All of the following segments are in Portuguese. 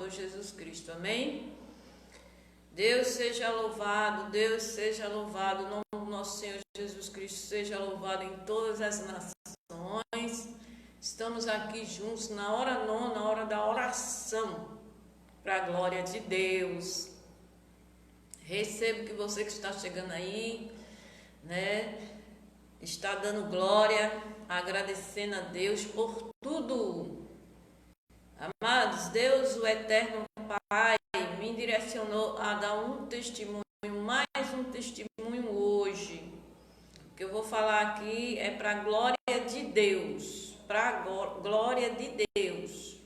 Salvador Jesus Cristo. Amém? Deus seja louvado, Deus seja louvado, o nome do nosso Senhor Jesus Cristo seja louvado em todas as nações. Estamos aqui juntos na hora nona, na hora da oração, para a glória de Deus. Recebo que você que está chegando aí, né, está dando glória, agradecendo a Deus por tudo. Amados, Deus, o Eterno Pai, me direcionou a dar um testemunho, mais um testemunho hoje. O que eu vou falar aqui é para a glória de Deus, para a glória de Deus.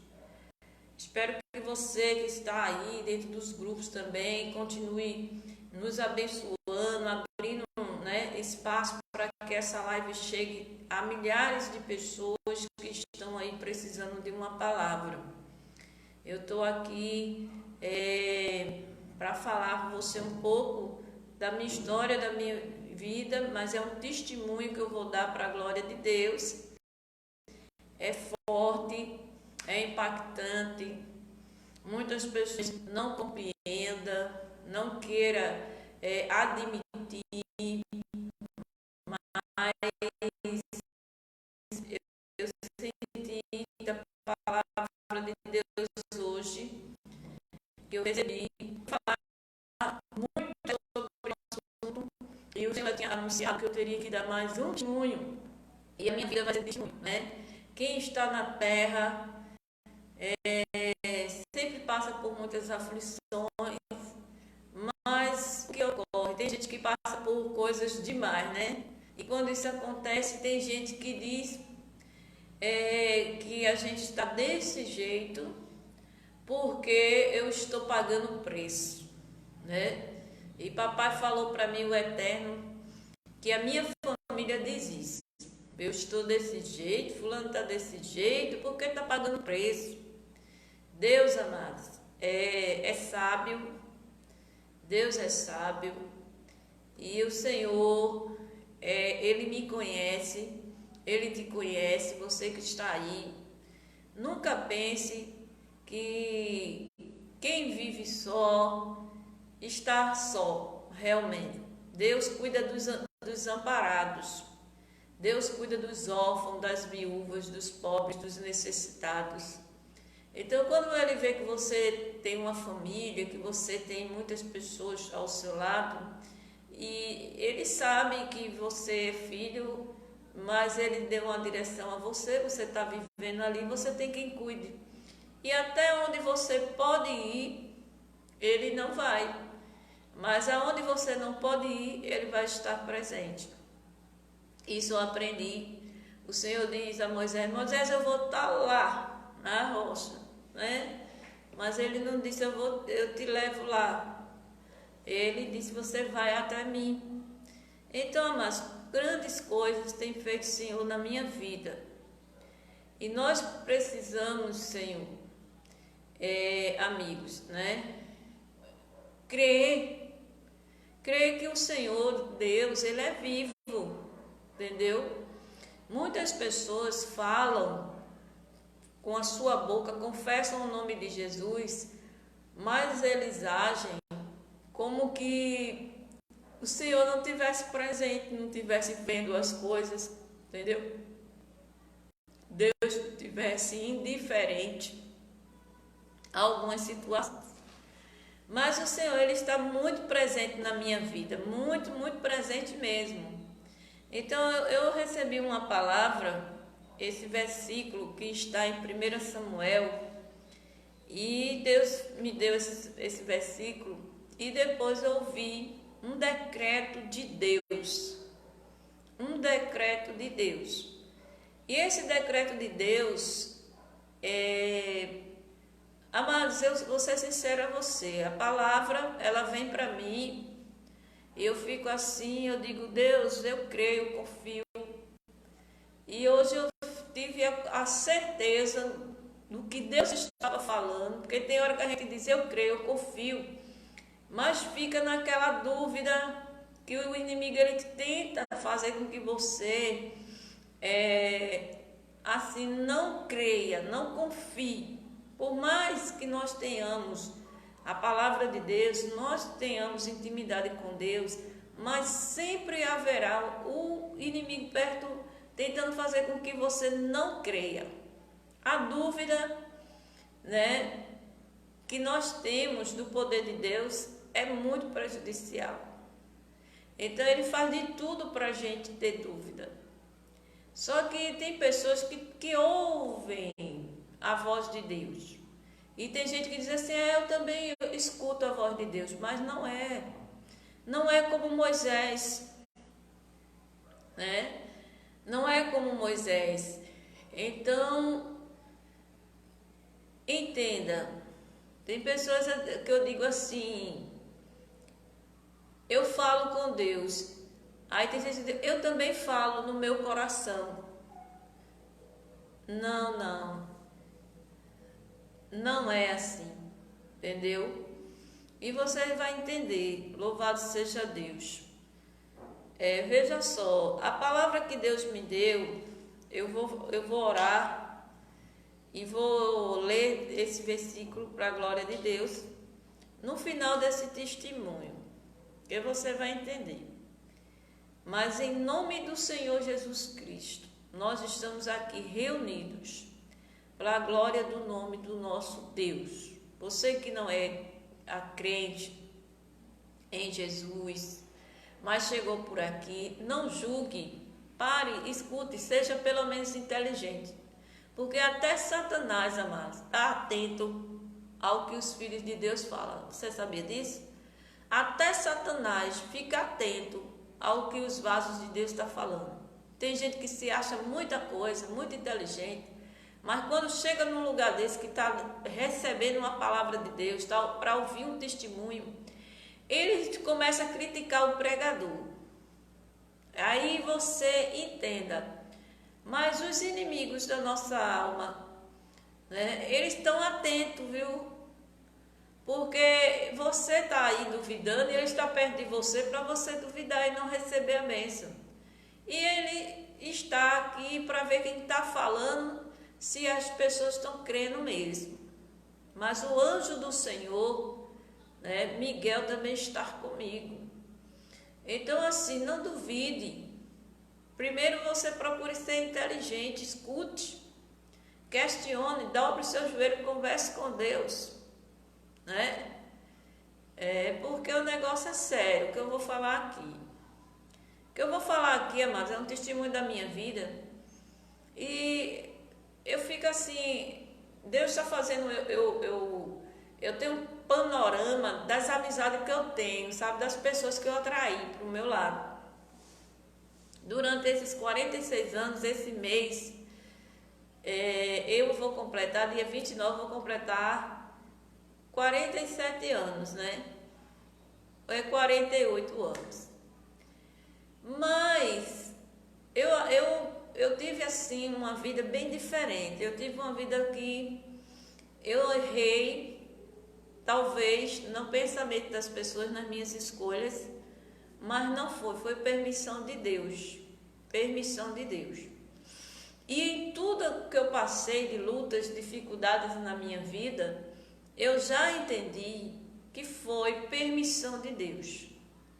Espero que você que está aí dentro dos grupos também continue nos abençoando, abrindo, né, espaço para que essa live chegue a milhares de pessoas que estão aí precisando de uma palavra. Eu estou aqui para falar com você um pouco da minha história, da minha vida, mas é um testemunho que eu vou dar para a glória de Deus. É forte, é impactante. Muitas pessoas não compreendam, não queiram admitir, mas eu senti da palavra de Deus hoje, que eu recebi falar muito sobre o assunto, e o Senhor tinha anunciado que eu teria que dar mais um testemunho, e a minha vida vai ser testemunho, né? Quem está na terra sempre passa por muitas aflições, mas o que ocorre? Tem gente que passa por coisas demais, né? E quando isso acontece, tem gente que diz que a gente está desse jeito porque eu estou pagando preço, né? E papai falou para mim, o Eterno, que a minha família diz isso. Eu estou desse jeito, fulano está desse jeito, porque está pagando preço. Deus, amados, é sábio, Deus é sábio, e o Senhor, Ele me conhece, Ele te conhece, você que está aí. Nunca pense que quem vive só está só, realmente. Deus cuida dos desamparados, Deus cuida dos órfãos, das viúvas, dos pobres, dos necessitados. Então, quando Ele vê que você tem uma família, que você tem muitas pessoas ao seu lado, e Ele sabe que você é filho, mas Ele deu uma direção a você, você está vivendo ali, você tem quem cuide. E até onde você pode ir, Ele não vai. Mas aonde você não pode ir, Ele vai estar presente. Isso eu aprendi. O Senhor diz a Moisés, Moisés, eu vou estar lá, na rocha, né? Mas Ele não disse, eu te levo lá. Ele disse, você vai até mim. Então, mas grandes coisas tem feito o Senhor na minha vida. E nós precisamos, Senhor, amigos, né? Crer que o Senhor, Deus, Ele é vivo, entendeu? Muitas pessoas falam com a sua boca, confessam o nome de Jesus, mas eles agem como que o Senhor não tivesse presente, não tivesse vendo as coisas, entendeu? Deus estivesse indiferente a algumas situações. Mas o Senhor, Ele está muito presente na minha vida, muito, muito presente mesmo. Então eu recebi uma palavra, esse versículo que está em 1 Samuel, e Deus me deu esse versículo, e depois eu ouvi um decreto de Deus. Um decreto de Deus. E esse decreto de Deus, amados, eu vou ser sincera a você, a palavra, ela vem para mim, e eu fico assim, eu digo, Deus, eu creio, eu confio. E hoje eu tive a certeza do que Deus estava falando, porque tem hora que a gente diz, eu creio, eu confio, mas fica naquela dúvida que o inimigo ele tenta fazer com que você assim não creia, não confie. Por mais que nós tenhamos a palavra de Deus, nós tenhamos intimidade com Deus, mas sempre haverá o inimigo perto tentando fazer com que você não creia. A dúvida, né, que nós temos do poder de Deus é muito prejudicial. Então ele faz de tudo para a gente ter dúvida. Só que tem pessoas que ouvem a voz de Deus. E tem gente que diz assim, eu também escuto a voz de Deus, mas não é. Não é como Moisés, né? Não é como Moisés. Então, entenda, tem pessoas que eu digo assim, eu falo com Deus. Aí tem gente que diz, eu também falo no meu coração. Não é assim, entendeu? E você vai entender, louvado seja Deus. Veja só, a palavra que Deus me deu, eu vou orar e vou ler esse versículo para a glória de Deus no final desse testemunho, que você vai entender. Mas em nome do Senhor Jesus Cristo, nós estamos aqui reunidos para a glória do nome do nosso Deus. Você que não é a crente em Jesus, mas chegou por aqui, não julgue, pare, escute, seja pelo menos inteligente. Porque até Satanás, amados, está atento ao que os filhos de Deus falam. Você sabia disso? Até Satanás fica atento ao que os vasos de Deus estão falando. Tem gente que se acha muita coisa, muito inteligente, mas quando chega num lugar desse que está recebendo uma palavra de Deus, tá, para ouvir um testemunho, ele começa a criticar o pregador. Aí você entenda, mas os inimigos da nossa alma, né, eles estão atentos, viu? Porque você está aí duvidando e ele está perto de você para você duvidar e não receber a bênção. E ele está aqui para ver quem está falando, se as pessoas estão crendo mesmo. Mas o anjo do Senhor, né, Miguel, também está comigo. Então assim, não duvide. Primeiro você procure ser inteligente, escute, questione, dobre o seu joelho e converse com Deus. Né? Porque o negócio é sério, o que eu vou falar aqui. O que eu vou falar aqui, amados, é um testemunho da minha vida. E eu fico assim, Deus está fazendo, eu tenho um panorama das amizades que eu tenho, sabe? Das pessoas que eu atraí para o meu lado. Durante esses 46 anos, esse mês, eu vou completar, dia 29, vou completar 47 anos, né? 48 anos. Mas eu tive assim uma vida bem diferente. Eu tive uma vida que eu errei, talvez, no pensamento das pessoas, nas minhas escolhas, mas não foi permissão de Deus. Permissão de Deus. E em tudo que eu passei de lutas, dificuldades na minha vida, eu já entendi que foi permissão de Deus,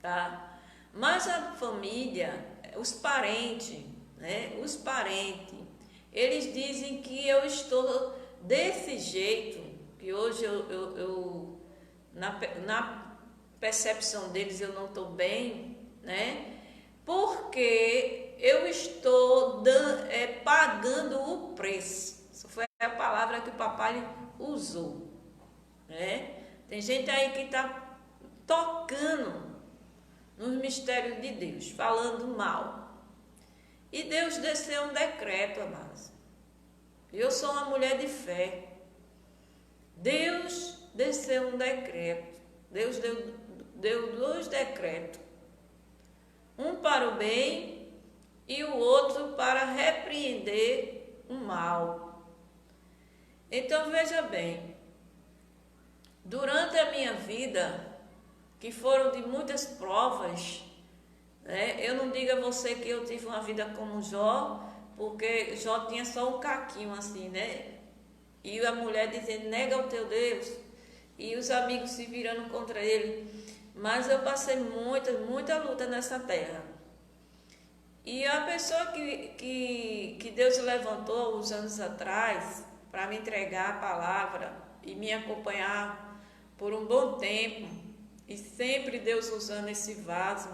tá? Mas a família, os parentes, né? Os parentes, eles dizem que eu estou desse jeito, que hoje na percepção deles eu não estou bem, né? Porque eu estou pagando o preço. Essa foi a palavra que o papai usou. Tem gente aí que está tocando nos mistérios de Deus, falando mal. E Deus desceu um decreto, amados. Eu sou uma mulher de fé. Deus desceu um decreto. Deus deu 2 decretos. Um para o bem e o outro para repreender o mal. Então veja bem. Durante a minha vida, que foram de muitas provas, né? Eu não digo a você que eu tive uma vida como Jó, porque Jó tinha só um caquinho assim, né? E a mulher dizendo, nega o teu Deus. E os amigos se virando contra ele. Mas eu passei muita luta nessa terra. E a pessoa que Deus levantou uns anos atrás para me entregar a palavra e me acompanhar por um bom tempo, e sempre Deus usando esse vaso,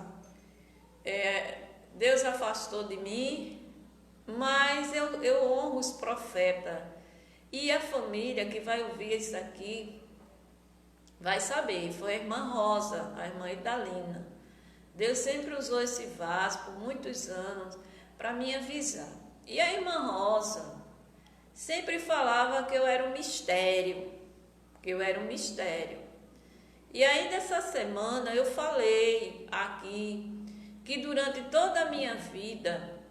Deus afastou de mim, mas eu honro os profetas. E a família que vai ouvir isso aqui vai saber, foi a irmã Rosa, a irmã Idalina. Deus sempre usou esse vaso por muitos anos para me avisar. E a irmã Rosa sempre falava que eu era um mistério, E ainda essa semana eu falei aqui que durante toda a minha vida,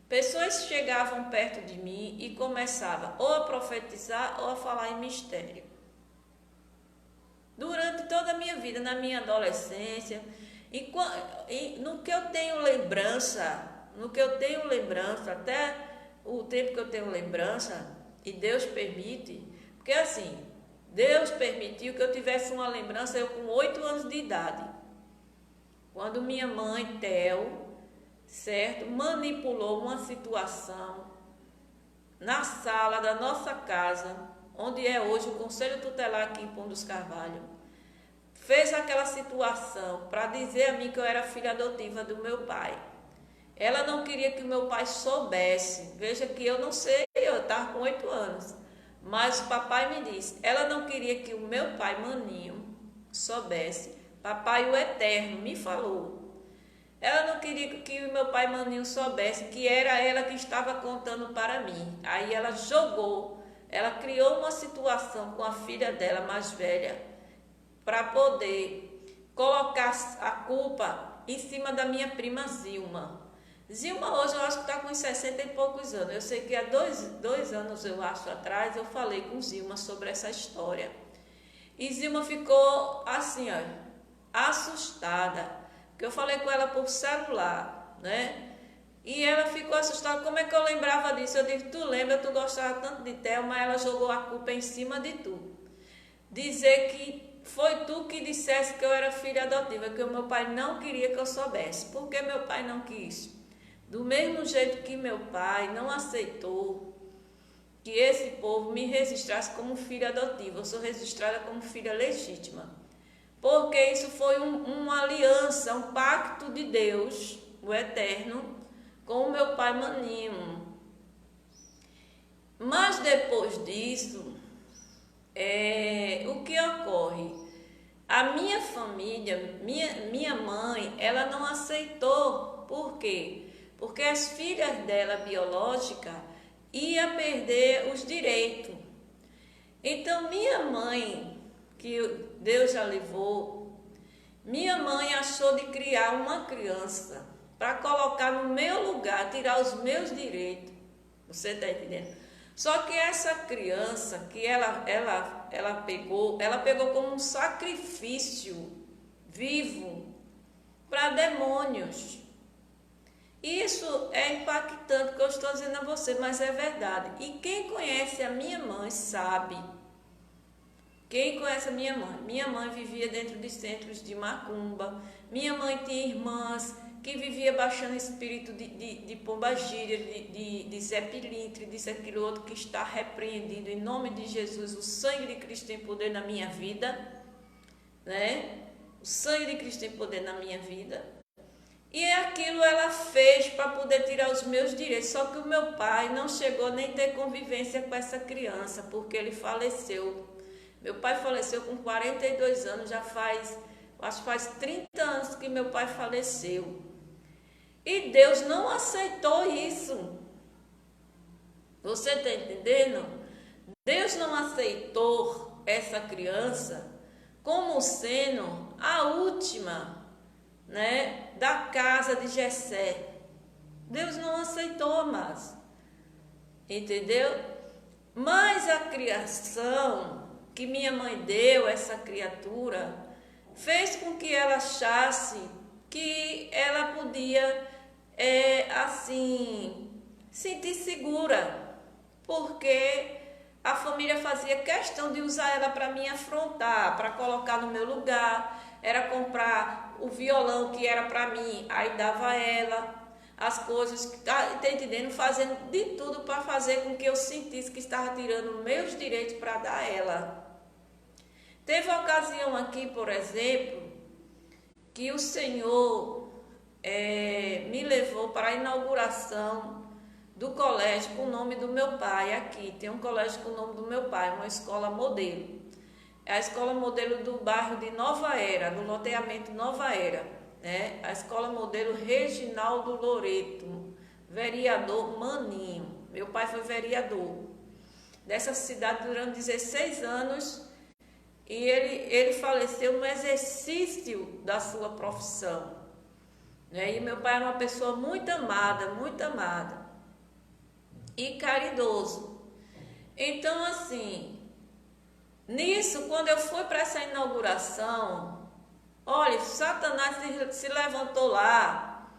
pessoas chegavam perto de mim e começavam ou a profetizar ou a falar em mistério. Durante toda a minha vida, na minha adolescência, e no que eu tenho lembrança, até o tempo que eu tenho lembrança, e Deus permite, porque assim, Deus permitiu que eu tivesse uma lembrança, eu com 8 anos de idade, quando minha mãe, Theo, certo, manipulou uma situação na sala da nossa casa, onde é hoje o Conselho Tutelar aqui em Pão dos Carvalhos, fez aquela situação para dizer a mim que eu era filha adotiva do meu pai. Ela não queria que o meu pai soubesse. Veja que eu não sei, eu estava com 8 anos. Mas o papai me disse, ela não queria que o meu pai, Maninho, soubesse. Papai, o Eterno, me falou. Ela não queria que o meu pai, Maninho, soubesse que era ela que estava contando para mim. Aí ela criou uma situação com a filha dela mais velha, para poder colocar a culpa em cima da minha prima Zilma. Zilma hoje eu acho que está com uns 60 e poucos anos. Eu sei que há dois anos, eu acho, atrás, eu falei com Zilma sobre essa história. E Zilma ficou assim, ó, assustada, porque eu falei com ela por celular, né? E ela ficou assustada, como é que eu lembrava disso? Eu disse, tu lembra, tu gostava tanto de Theo, mas ela jogou a culpa em cima de tu. Dizer que foi tu que dissesse que eu era filha adotiva, que o meu pai não queria que eu soubesse. Por que meu pai não quis? Do mesmo jeito que meu pai não aceitou que esse povo me registrasse como filha adotiva, eu sou registrada como filha legítima. Porque isso foi uma aliança, um pacto de Deus, o Eterno, com o meu pai Maninho. Mas depois disso, o que ocorre? A minha família, minha mãe, ela não aceitou. Por quê? Porque as filhas dela biológica iam perder os direitos. Então minha mãe, que Deus já levou, minha mãe achou de criar uma criança para colocar no meu lugar, tirar os meus direitos. Você está entendendo? Só que essa criança que ela pegou como um sacrifício vivo para demônios. Isso é impactante que eu estou dizendo a você, mas é verdade. E quem conhece a minha mãe sabe. Quem conhece a minha mãe vivia dentro de centros de macumba. Minha mãe tinha irmãs que vivia baixando espírito de pombagira, de Zé Pilintre, disso, aquilo outro, que está repreendido em nome de Jesus. O sangue de Cristo tem poder na minha vida, né? O sangue de Cristo tem poder na minha vida. E aquilo ela fez para poder tirar os meus direitos. Só que o meu pai não chegou nem a ter convivência com essa criança, porque ele faleceu. Meu pai faleceu com 42 anos, acho que faz 30 anos que meu pai faleceu. E Deus não aceitou isso. Você está entendendo? Deus não aceitou essa criança como sendo a última, né, da casa de Jessé. Deus não aceitou mais. Entendeu? Mas a criação que minha mãe deu, essa criatura, fez com que ela achasse que ela podia, assim, sentir segura, porque a família fazia questão de usar ela para me afrontar, para colocar no meu lugar. Era comprar o violão que era para mim, aí dava ela as coisas, tá entendendo? Fazendo de tudo para fazer com que eu sentisse que estava tirando meus direitos para dar a ela. Teve uma ocasião aqui, por exemplo, que o Senhor me levou para a inauguração do colégio com o nome do meu pai. Aqui tem um colégio com o nome do meu pai, uma escola modelo. É a escola modelo do bairro de Nova Era, do loteamento Nova Era, né? A escola modelo Reginaldo Loreto, vereador Maninho. Meu pai foi vereador dessa cidade durante 16 anos e ele faleceu no exercício da sua profissão, né? E meu pai era uma pessoa muito amada e caridoso. Então, assim, nisso, quando eu fui para essa inauguração, olha, Satanás se levantou lá,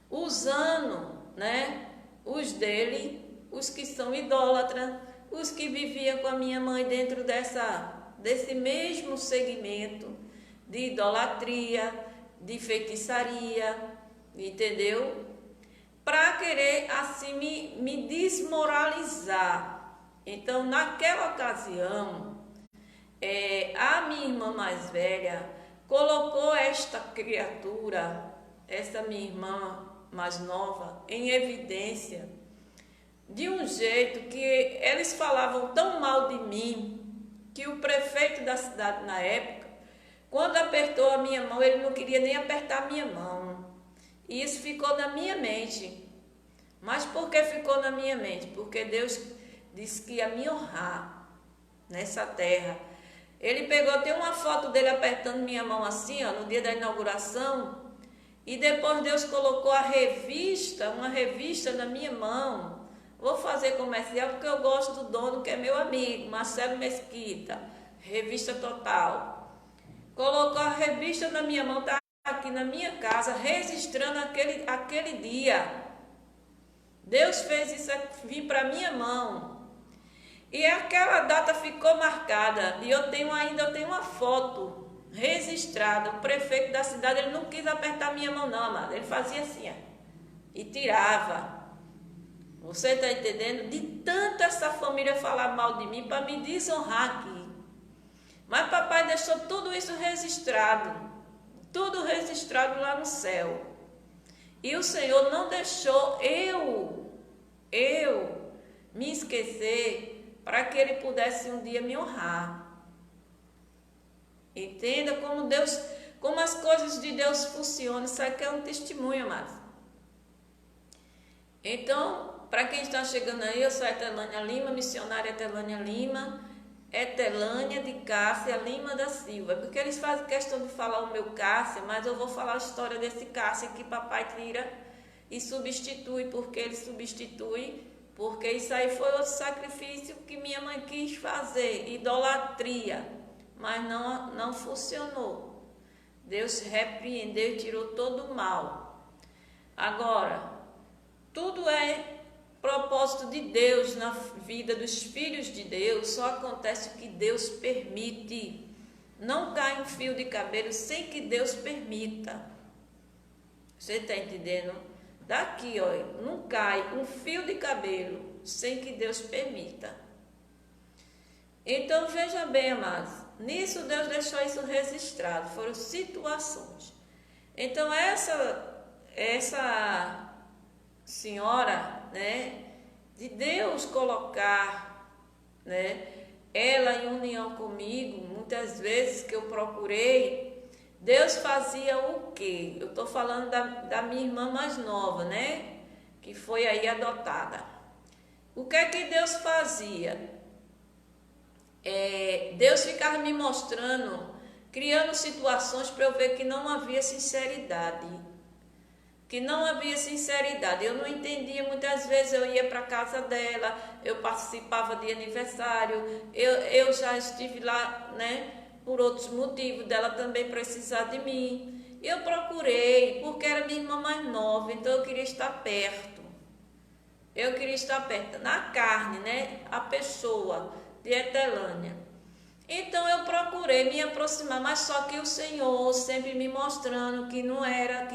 usando, né, os dele, os que são idólatras, os que viviam com a minha mãe dentro desse mesmo segmento de idolatria, de feitiçaria, entendeu? Para querer assim me desmoralizar. Então, naquela ocasião, a minha irmã mais velha colocou esta criatura, essa minha irmã mais nova, em evidência, de um jeito que eles falavam tão mal de mim, que o prefeito da cidade na época, quando apertou a minha mão, ele não queria nem apertar a minha mão. E isso ficou na minha mente. Mas por que ficou na minha mente? Porque Deus disse que ia me honrar nessa terra. Ele pegou, tem uma foto dele apertando minha mão assim, ó, no dia da inauguração. E depois Deus colocou uma revista na minha mão. Vou fazer comercial porque eu gosto do dono, que é meu amigo, Marcelo Mesquita, Revista Total. Colocou a revista na minha mão, tá aqui na minha casa, registrando aquele dia. Deus fez isso vir para minha mão. E aquela data ficou marcada. E eu tenho uma foto registrada. O prefeito da cidade, ele não quis apertar minha mão não, amada. Ele fazia assim, ó, e tirava. Você está entendendo? De tanto essa família falar mal de mim para me desonrar aqui. Mas papai deixou tudo isso registrado. Tudo registrado lá no céu. E o Senhor não deixou eu me esquecer para que Ele pudesse um dia me honrar. Entenda como as coisas de Deus funcionam. Isso aqui é um testemunho, amados. Então, para quem está chegando aí, eu sou Etelânia Lima, missionária Etelânia Lima, Etelânia de Cássia Lima da Silva. Porque eles fazem questão de falar o meu Cássia, mas eu vou falar a história desse Cássia que papai tira e substitui. Porque ele substitui? Porque isso aí foi outro sacrifício que minha mãe quis fazer, idolatria, mas não funcionou. Deus repreendeu e tirou todo o mal. Agora, tudo é propósito de Deus na vida dos filhos de Deus. Só acontece o que Deus permite. Não cai um fio de cabelo sem que Deus permita. Você está entendendo? Daqui, olha, não cai um fio de cabelo sem que Deus permita. Então, veja bem, amados, nisso Deus deixou isso registrado, foram situações. Então, essa senhora, né, de Deus colocar, né, ela em união comigo, muitas vezes que eu procurei, Deus fazia o quê? Eu estou falando da minha irmã mais nova, né? Que foi aí adotada. O que é que Deus fazia? Deus ficava me mostrando, criando situações para eu ver que não havia sinceridade. Que não havia sinceridade. Eu não entendia, muitas vezes eu ia para a casa dela, eu participava de aniversário, eu já estive lá, né? Por outros motivos, dela também precisar de mim. Eu procurei, porque era minha irmã mais nova, então eu queria estar perto. Eu queria estar perto, na carne, né? A pessoa, de Etelânia. Então eu procurei me aproximar, mas só que o Senhor sempre me mostrando que não era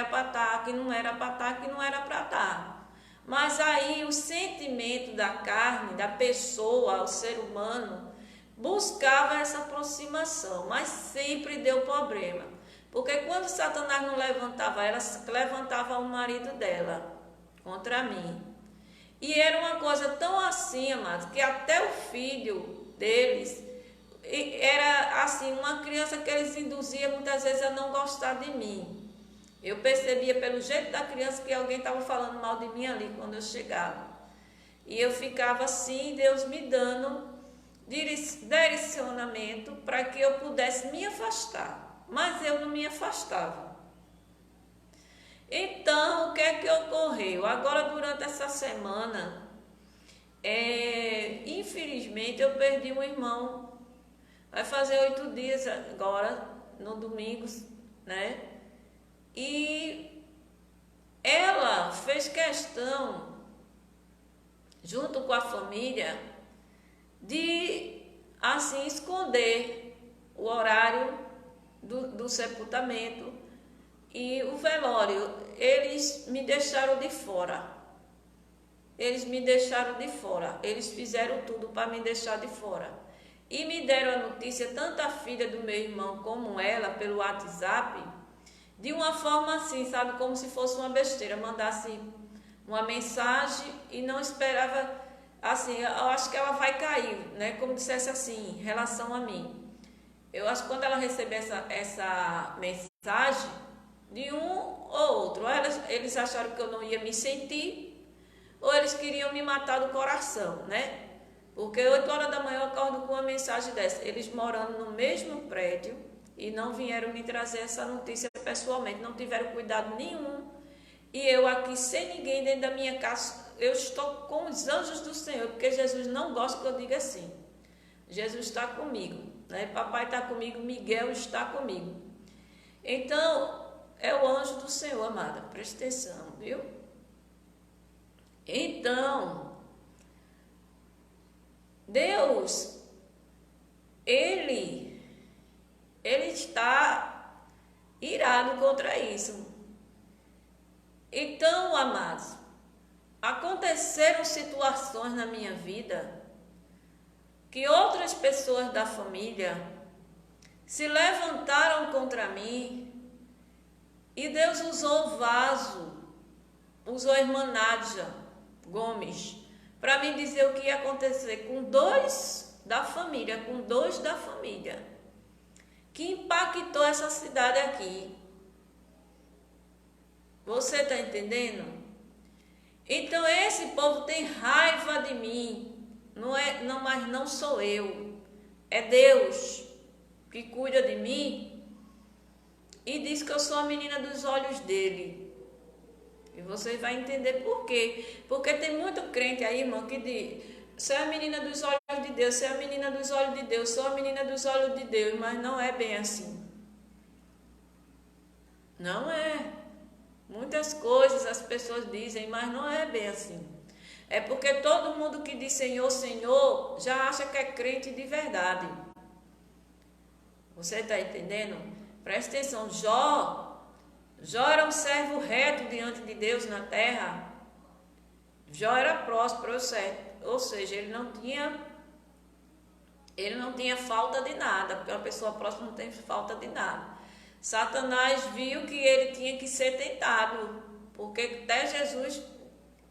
para estar, que não era para estar, que não era para estar. Mas aí o sentimento da carne, da pessoa, o ser humano, buscava essa aproximação, mas sempre deu problema. Porque quando Satanás não levantava ela, levantava o marido dela contra mim. E era uma coisa tão assim, amados, que até o filho deles era assim, uma criança que eles induziam muitas vezes a não gostar de mim. Eu percebia pelo jeito da criança que alguém estava falando mal de mim ali quando eu chegava. E eu ficava assim, Deus me dando direcionamento para que eu pudesse me afastar. Mas eu não me afastava. Então, o que é que ocorreu? Agora, durante essa semana, infelizmente, eu perdi um irmão. Vai fazer 8 dias agora, no domingo, né? E ela fez questão, junto com a família, de, assim, esconder o horário do sepultamento e o velório. Eles me deixaram de fora. Eles me deixaram de fora. Eles fizeram tudo para me deixar de fora. E me deram a notícia, tanto a filha do meu irmão como ela, pelo WhatsApp, de uma forma assim, sabe, como se fosse uma besteira. Mandasse uma mensagem e não esperava, assim, eu acho que ela vai cair, né? Como dissesse assim, em relação a mim. Eu acho que quando ela receber essa mensagem, de um ou outro, ou eles acharam que eu não ia me sentir, ou eles queriam me matar do coração, né? Porque 8 horas da manhã eu acordo com uma mensagem dessa. Eles morando no mesmo prédio e não vieram me trazer essa notícia pessoalmente, não tiveram cuidado nenhum. E eu aqui sem ninguém dentro da minha casa, eu estou com os anjos do Senhor, porque Jesus não gosta que eu diga assim. Jesus está comigo, né? Papai está comigo, Miguel está comigo. Então, é o anjo do Senhor, amada, presta atenção, viu? Então, Deus, Ele está irado contra isso. Então, amados, aconteceram situações na minha vida que outras pessoas da família se levantaram contra mim e Deus usou o vaso, usou a irmã Nádia Gomes para me dizer o que ia acontecer com 2 da família, que impactou essa cidade aqui. Você está entendendo? Então esse povo tem raiva de mim, mas não sou eu, é Deus que cuida de mim e diz que eu sou a menina dos olhos dele. E você vai entender por quê. Porque tem muito crente aí, irmão, que diz: você é a menina dos olhos de Deus, você é a menina dos olhos de Deus, sou a menina dos olhos de Deus, mas não é bem assim. Não é. Muitas coisas as pessoas dizem, mas não é bem assim. É porque todo mundo que diz Senhor, Senhor, já acha que é crente de verdade. Você está entendendo? Presta atenção, Jó era um servo reto diante de Deus na terra. Jó era próspero, ou seja, ele não tinha falta de nada, porque uma pessoa próspera não tem falta de nada. Satanás viu que ele tinha que ser tentado, porque até Jesus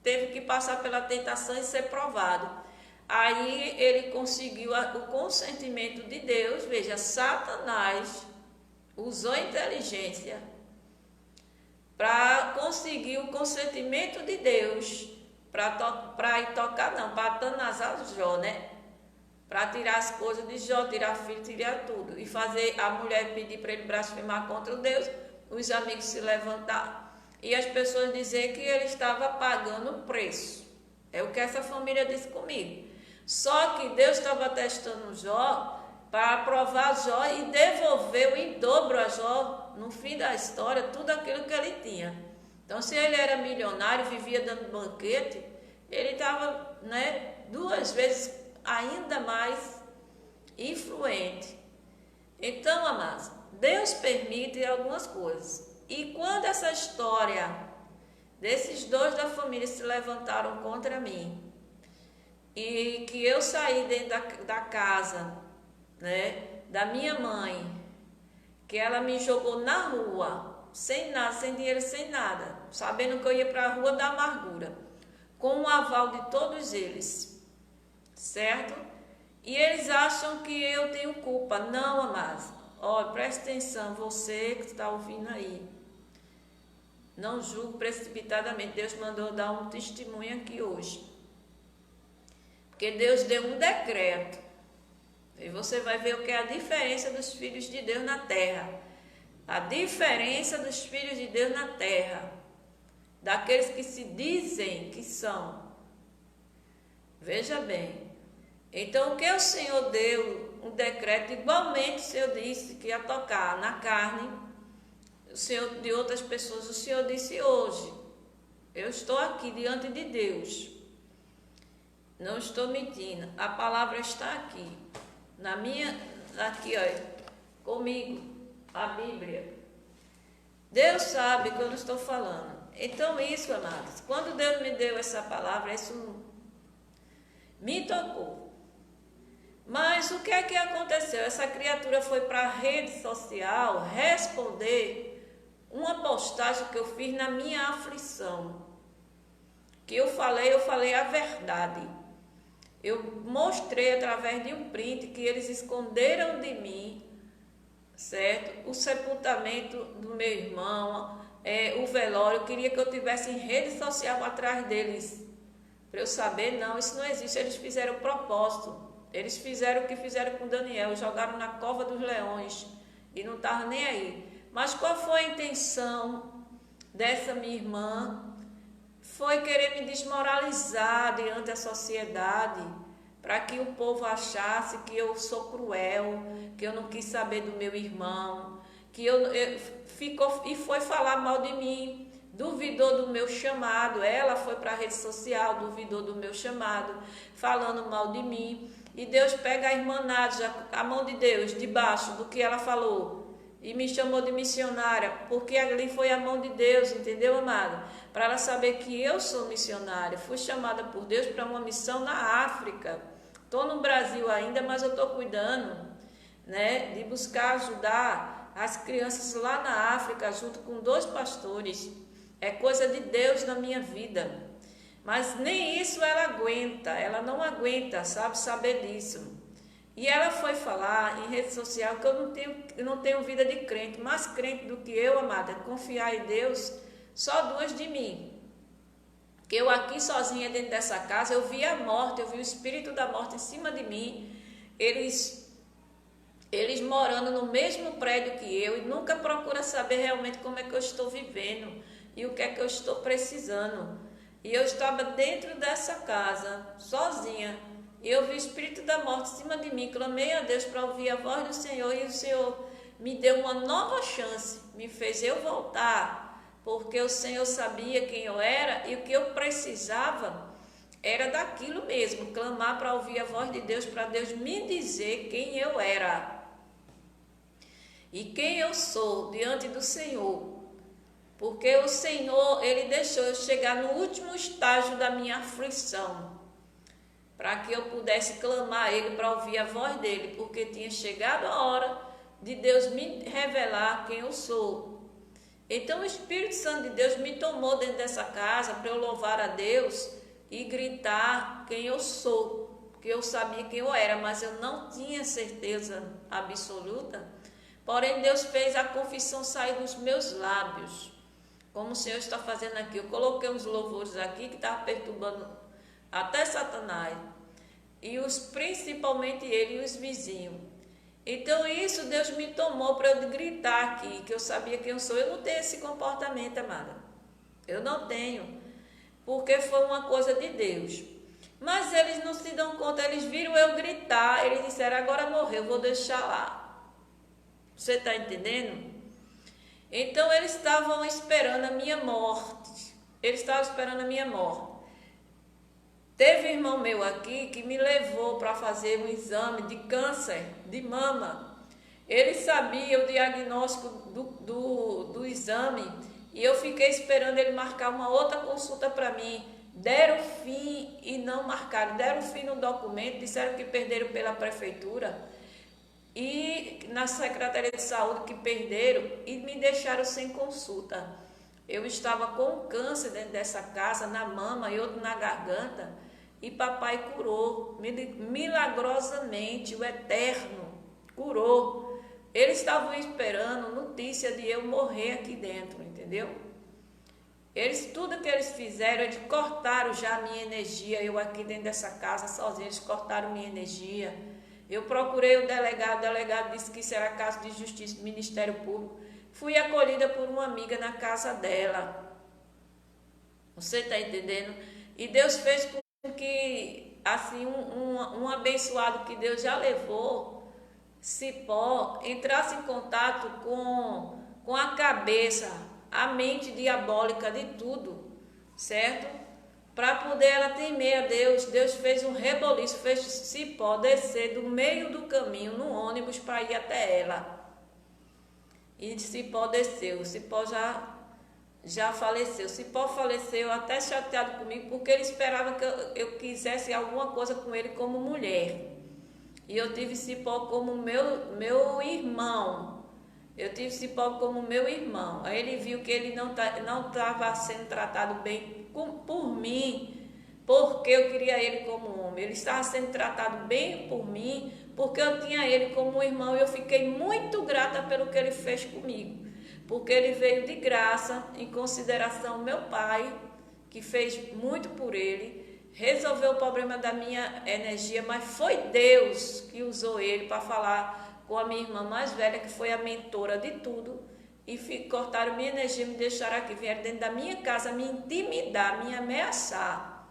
teve que passar pela tentação e ser provado. Aí ele conseguiu o consentimento de Deus. Veja, Satanás usou inteligência para conseguir o consentimento de Deus, para ir tocar, não, para atanasar Jó, né? Para tirar as coisas de Jó, tirar filho, tirar tudo. E fazer a mulher pedir para ele blasfemar contra Deus, os amigos se levantar e as pessoas dizer que ele estava pagando o preço. É o que essa família disse comigo. Só que Deus estava testando Jó para aprovar Jó e devolveu em dobro a Jó, no fim da história, tudo aquilo que ele tinha. Então, se ele era milionário, vivia dando banquete, ele estava, né, 2 vezes ainda mais influente. Então, amados, Deus permite algumas coisas. E quando essa história desses dois da família se levantaram contra mim, e que eu saí dentro da casa, né, da minha mãe, que ela me jogou na rua, sem nada, sem dinheiro, sem nada, sabendo que eu ia para a rua da amargura, com o aval de todos eles, certo? E eles acham que eu tenho culpa. Não, amados. Olha, preste atenção, você que está ouvindo aí. Não julgue precipitadamente. Deus mandou dar um testemunho aqui hoje. Porque Deus deu um decreto. E você vai ver o que é a diferença dos filhos de Deus na terra. A diferença dos filhos de Deus na terra. Daqueles que se dizem que são. Veja bem. Então, o que o Senhor deu um decreto, igualmente o Senhor disse que ia tocar na carne, o Senhor de outras pessoas, o Senhor disse hoje, eu estou aqui diante de Deus, não estou mentindo, a palavra está aqui, aqui, olha, comigo, a Bíblia. Deus sabe que eu não estou falando. Então isso, amados, quando Deus me deu essa palavra, isso me tocou. Mas o que é que aconteceu? Essa criatura foi para a rede social responder uma postagem que eu fiz na minha aflição. Que eu falei a verdade. Eu mostrei através de um print que eles esconderam de mim, certo? O sepultamento do meu irmão, o velório. Eu queria que eu tivesse em rede social atrás deles. Para eu saber, não, isso não existe. Eles fizeram propósito. Eles fizeram o que fizeram com Daniel, jogaram na cova dos leões e não estavam nem aí. Mas qual foi a intenção dessa minha irmã? Foi querer me desmoralizar diante da sociedade, para que o povo achasse que eu sou cruel, que eu não quis saber do meu irmão, que ficou e foi falar mal de mim. Duvidou do meu chamado, ela foi para a rede social, duvidou do meu chamado, falando mal de mim. E Deus pega a irmã Nádia, a mão de Deus, debaixo do que ela falou, e me chamou de missionária, porque ali foi a mão de Deus, entendeu, amado? Para ela saber que eu sou missionária, fui chamada por Deus para uma missão na África. Estou no Brasil ainda, mas eu estou cuidando, né, de buscar ajudar as crianças lá na África, junto com 2 pastores. É coisa de Deus na minha vida. Mas nem isso ela aguenta, ela não aguenta, sabe, saber disso. E ela foi falar em rede social que eu não tenho vida de crente, mais crente do que eu, amada, confiar em Deus, só 2 de mim. Que eu aqui sozinha dentro dessa casa, eu vi a morte, eu vi o espírito da morte em cima de mim, eles morando no mesmo prédio que eu e nunca procuram saber realmente como é que eu estou vivendo e o que é que eu estou precisando. E eu estava dentro dessa casa, sozinha, e eu vi o espírito da morte em cima de mim, clamei a Deus para ouvir a voz do Senhor, e o Senhor me deu uma nova chance, me fez eu voltar, porque o Senhor sabia quem eu era, e o que eu precisava era daquilo mesmo, clamar para ouvir a voz de Deus, para Deus me dizer quem eu era, e quem eu sou diante do Senhor. Porque o Senhor, Ele deixou eu chegar no último estágio da minha aflição, para que eu pudesse clamar a Ele para ouvir a voz dEle, porque tinha chegado a hora de Deus me revelar quem eu sou. Então o Espírito Santo de Deus me tomou dentro dessa casa para eu louvar a Deus e gritar quem eu sou, porque eu sabia quem eu era, mas eu não tinha certeza absoluta. Porém Deus fez a confissão sair dos meus lábios, como o Senhor está fazendo aqui. Eu coloquei uns louvores aqui que estavam perturbando até Satanás, e principalmente ele e os vizinhos. Então isso Deus me tomou para eu gritar aqui, que eu sabia quem eu sou. Eu não tenho esse comportamento, amada. Eu não tenho, porque foi uma coisa de Deus. Mas eles não se dão conta, eles viram eu gritar, eles disseram, agora morreu, vou deixar lá. Você está entendendo? Então eles estavam esperando a minha morte. Eles estavam esperando a minha morte. Teve um irmão meu aqui que me levou para fazer um exame de câncer de mama. Ele sabia o diagnóstico do exame e eu fiquei esperando ele marcar uma outra consulta para mim. Deram fim e não marcaram. Deram fim no documento, disseram que perderam pela prefeitura e na Secretaria de Saúde que perderam e me deixaram sem consulta. Eu estava com câncer dentro dessa casa, na mama e outro na garganta, e papai curou, milagrosamente, o Eterno curou. Eles estavam esperando notícia de eu morrer aqui dentro, entendeu? Tudo que eles fizeram, eles cortaram já a minha energia, eu aqui dentro dessa casa sozinha, eles cortaram minha energia. Eu procurei o delegado disse que isso era caso de justiça do Ministério Público. Fui acolhida por uma amiga na casa dela. Você está entendendo? E Deus fez com que, assim, um abençoado que Deus já levou, Cipó, entrasse em contato com a cabeça, a mente diabólica de tudo, certo? Para poder ela temer a Deus, Deus fez um reboliço, fez Cipó descer do meio do caminho no ônibus para ir até ela. E Cipó desceu, Cipó já faleceu. Cipó faleceu até chateado comigo, porque ele esperava que eu quisesse alguma coisa com ele como mulher. E eu tive Cipó como meu irmão. Eu tive Cipó como meu irmão. Aí ele viu que ele não estava sendo tratado bem por mim, porque eu queria ele como homem. Ele estava sendo tratado bem por mim, porque eu tinha ele como irmão. E eu fiquei muito grata pelo que ele fez comigo, porque ele veio de graça, em consideração ao meu pai, que fez muito por ele, resolveu o problema da minha energia, mas foi Deus que usou ele para falar com a minha irmã mais velha, que foi a mentora de tudo, e cortaram minha energia, me deixaram aqui, vieram dentro da minha casa me intimidar, me ameaçar,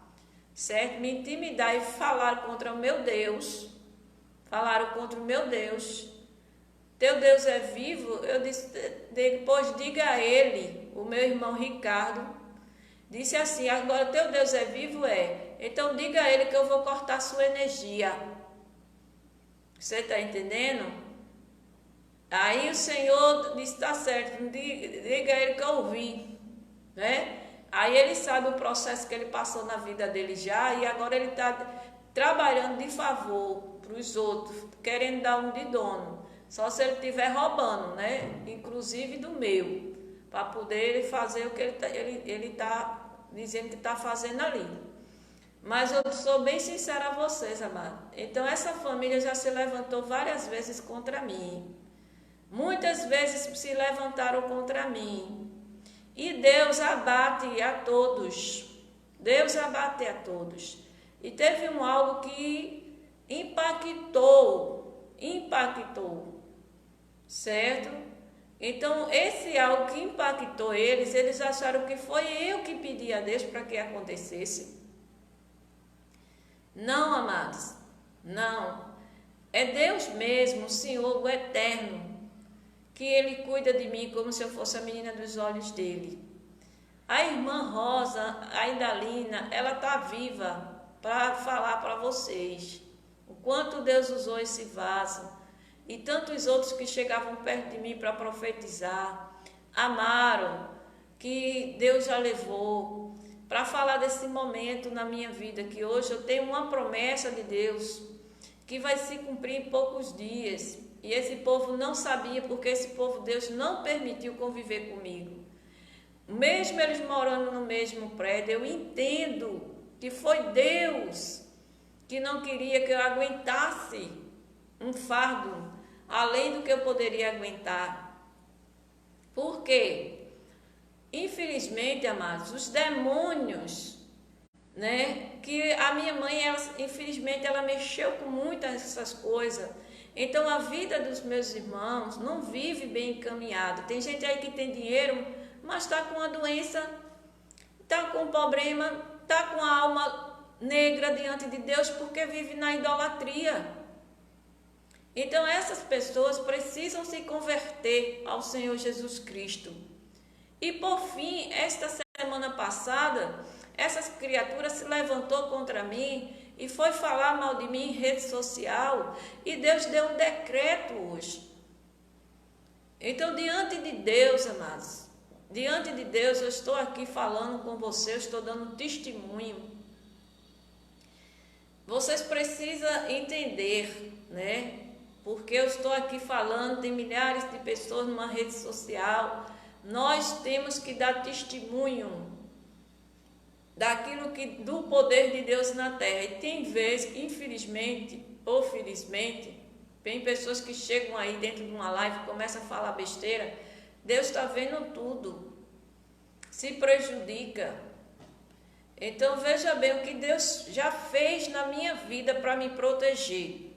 certo? Me intimidar e falaram contra o meu Deus, teu Deus é vivo? Eu disse, depois diga a ele, o meu irmão Ricardo, disse assim, agora teu Deus é vivo? Então diga a ele que eu vou cortar sua energia. Você está entendendo? Aí o Senhor disse, tá certo, diga a ele que eu ouvi, né? Aí ele sabe o processo que ele passou na vida dele já, e agora ele está trabalhando de favor para os outros, querendo dar um de dono. Só se ele estiver roubando, né? Inclusive do meu, para poder fazer o que ele está dizendo que está fazendo ali. Mas eu sou bem sincera a vocês, amados. Então essa família já se levantou várias vezes contra mim. Muitas vezes se levantaram contra mim. E Deus abate a todos. Deus abate a todos. E teve algo que impactou. Certo? Então, esse algo que impactou eles acharam que foi eu que pedi a Deus para que acontecesse. Não, amados, não. É Deus mesmo, o Senhor, o Eterno, que Ele cuida de mim como se eu fosse a menina dos olhos dele. A irmã Rosa, a Indalina, ela está viva para falar para vocês o quanto Deus usou esse vaso. E tantos outros que chegavam perto de mim para profetizar, amaram, que Deus já levou, para falar desse momento na minha vida, que hoje eu tenho uma promessa de Deus, que vai se cumprir em poucos dias. E esse povo não sabia, porque esse povo Deus não permitiu conviver comigo. Mesmo eles morando no mesmo prédio, eu entendo que foi Deus que não queria que eu aguentasse um fardo além do que eu poderia aguentar. Por quê? Infelizmente, amados, os demônios, né? Que a minha mãe, infelizmente, ela mexeu com muitas dessas coisas. Então, a vida dos meus irmãos não vive bem encaminhada. Tem gente aí que tem dinheiro, mas está com uma doença, está com um problema, está com a alma negra diante de Deus, porque vive na idolatria. Então essas pessoas precisam se converter ao Senhor Jesus Cristo. E por fim, esta semana passada, essas criaturas se levantou contra mim e foi falar mal de mim em rede social, e Deus deu um decreto hoje. Então, diante de Deus, amados, diante de Deus, eu estou aqui falando com você, eu estou dando testemunho. Vocês precisam entender, né? Porque eu estou aqui falando, tem milhares de pessoas numa rede social. Nós temos que dar testemunho daquilo do poder de Deus na terra. E tem vezes, infelizmente ou felizmente, tem pessoas que chegam aí dentro de uma live e começam a falar besteira. Deus está vendo tudo, se prejudica. Então veja bem o que Deus já fez na minha vida para me proteger.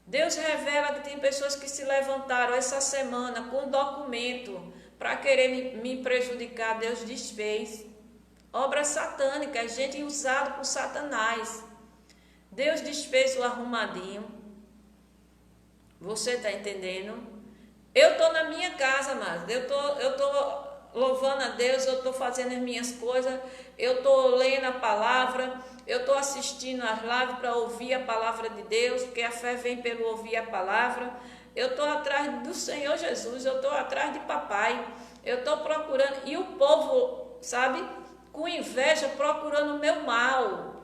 Deus revela que tem pessoas que se levantaram essa semana com documento para querer me prejudicar. Deus desfez. Obra satânica, gente usada por Satanás. Deus desfez o arrumadinho. Você está entendendo? Eu estou na minha casa, mas eu tô louvando a Deus, eu estou fazendo as minhas coisas, eu estou lendo a palavra, eu estou assistindo as lives para ouvir a palavra de Deus, porque a fé vem pelo ouvir a palavra. Eu estou atrás do Senhor Jesus, eu estou atrás de papai, eu estou procurando, e o povo, sabe, com inveja, procurando o meu mal.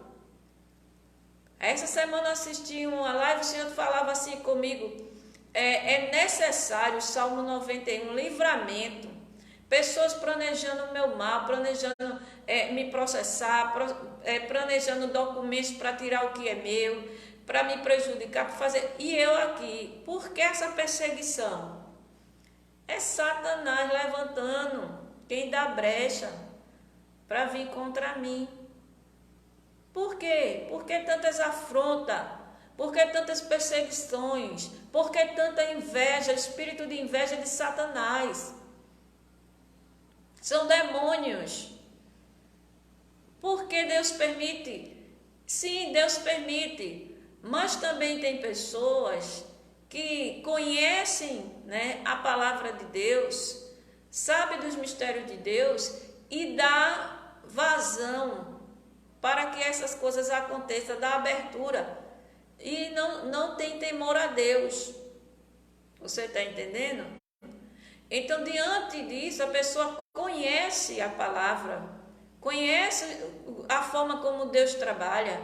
Essa semana eu assisti uma live, o Senhor falava assim comigo, é necessário, Salmo 91, livramento. Pessoas planejando o meu mal, planejando me processar, planejando documentos para tirar o que é meu, para me prejudicar, para fazer. E eu aqui, por que essa perseguição? É Satanás levantando quem dá brecha para vir contra mim. Por quê? Por que tantas afrontas? Por que tantas perseguições? Por que tanta inveja, espírito de inveja de Satanás? São demônios. Por que Deus permite? Sim, Deus permite. Mas também tem pessoas que conhecem, né, a palavra de Deus, sabem dos mistérios de Deus e dá vazão para que essas coisas aconteçam, dá abertura. E não tem temor a Deus. Você está entendendo? Então, diante disso, a pessoa conhece a palavra, conhece a forma como Deus trabalha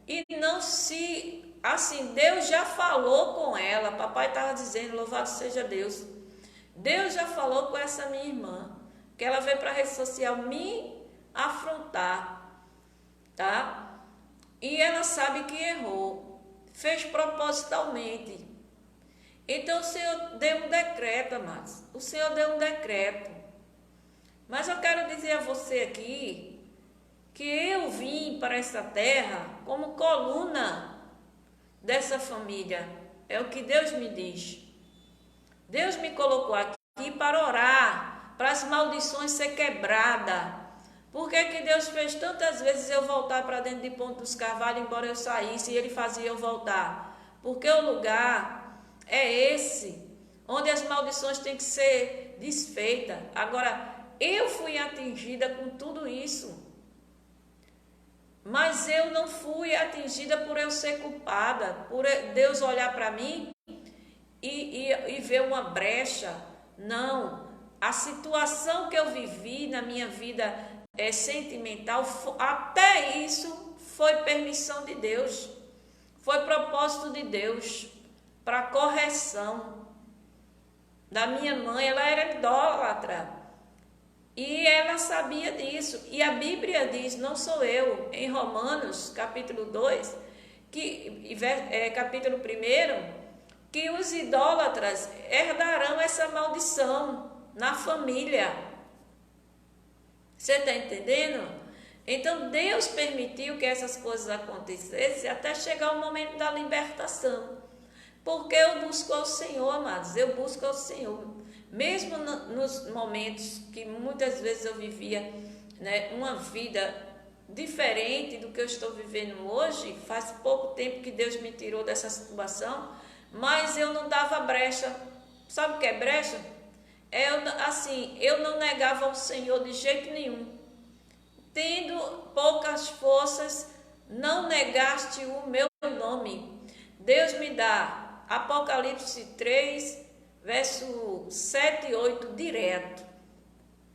e não se... Assim, Deus já falou com ela, papai estava dizendo, louvado seja Deus. Deus já falou com essa minha irmã, que ela veio para a rede social me afrontar, tá? E ela sabe que errou, fez propositalmente. Então o Senhor deu um decreto, amados. O Senhor deu um decreto. Mas eu quero dizer a você aqui que eu vim para essa terra como coluna dessa família. É o que Deus me diz. Deus me colocou aqui para orar, para as maldições ser quebradas. Por que que Deus fez tantas vezes eu voltar para dentro de Ponto dos Carvalhos, embora eu saísse, e Ele fazia eu voltar? Porque o lugar é esse, onde as maldições têm que ser desfeitas. Agora, eu fui atingida com tudo isso, mas eu não fui atingida por eu ser culpada, por Deus olhar para mim e ver uma brecha. Não, a situação que eu vivi na minha vida sentimental, até isso foi permissão de Deus, foi propósito de Deus, para correção da minha mãe. Ela era idólatra e ela sabia disso, e a Bíblia diz, não sou eu, em Romanos capítulo 2, capítulo 1, que os idólatras herdarão essa maldição na família. Você está entendendo? Então Deus permitiu que essas coisas acontecessem até chegar o momento da libertação. Porque eu busco ao Senhor, amados, eu busco ao Senhor. Mesmo nos momentos que muitas vezes eu vivia, né, uma vida diferente do que eu estou vivendo hoje, faz pouco tempo que Deus me tirou dessa situação, mas eu não dava brecha. Sabe o que é brecha? Eu não negava ao Senhor de jeito nenhum. tendo poucas forças, não negaste o meu nome. Deus me dá Apocalipse 3, verso 7 e 8 direto.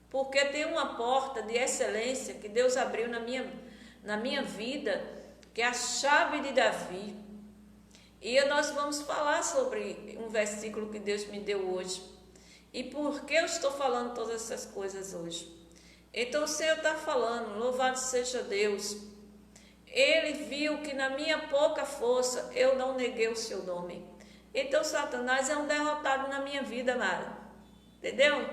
Porque tem uma porta de excelência que Deus abriu na minha vida, que é a chave de Davi. E nós vamos falar sobre um versículo que Deus me deu hoje. E por que eu estou falando todas essas coisas hoje? Então o Senhor está falando, louvado seja Deus. Ele viu que na minha pouca força eu não neguei o seu nome. Então Satanás é um derrotado na minha vida, amada. Entendeu?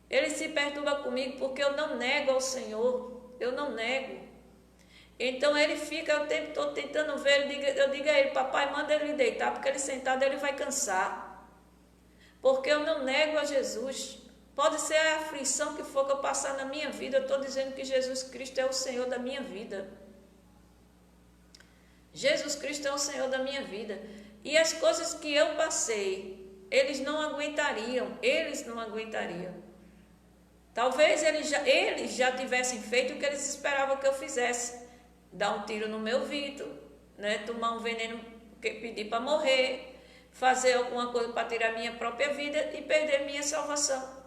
Ele se perturba comigo porque eu não nego ao Senhor. Eu não nego. Então ele fica o tempo todo tentando ver. Eu digo a ele, papai, manda ele deitar, porque ele sentado ele vai cansar. Porque eu não nego a Jesus. Pode ser a aflição que for que eu passar na minha vida. Eu estou dizendo que Jesus Cristo é o Senhor da minha vida. Jesus Cristo é o Senhor da minha vida. E as coisas que eu passei, eles não aguentariam. Eles não aguentariam. Talvez eles já tivessem feito o que eles esperavam que eu fizesse. Dar um tiro no meu ouvido, né? Tomar um veneno que pedir para morrer, fazer alguma coisa para tirar minha própria vida e perder minha salvação.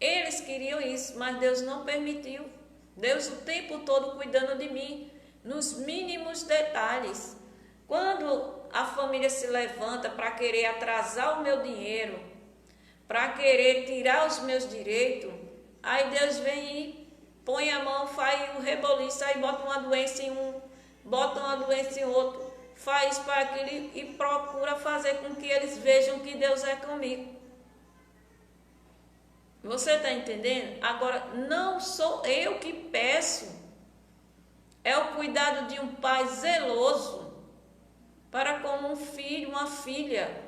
Eles queriam isso, mas Deus não permitiu. Deus o tempo todo cuidando de mim, nos mínimos detalhes. Quando a família se levanta para querer atrasar o meu dinheiro, para querer tirar os meus direitos, aí Deus vem e põe a mão, faz o reboliço, aí bota uma doença em um, bota uma doença em outro, faz para aquilo e procura fazer com que eles vejam que Deus é comigo. Você está entendendo? Agora, não sou eu que peço. É o cuidado de um pai zeloso para com um filho, uma filha.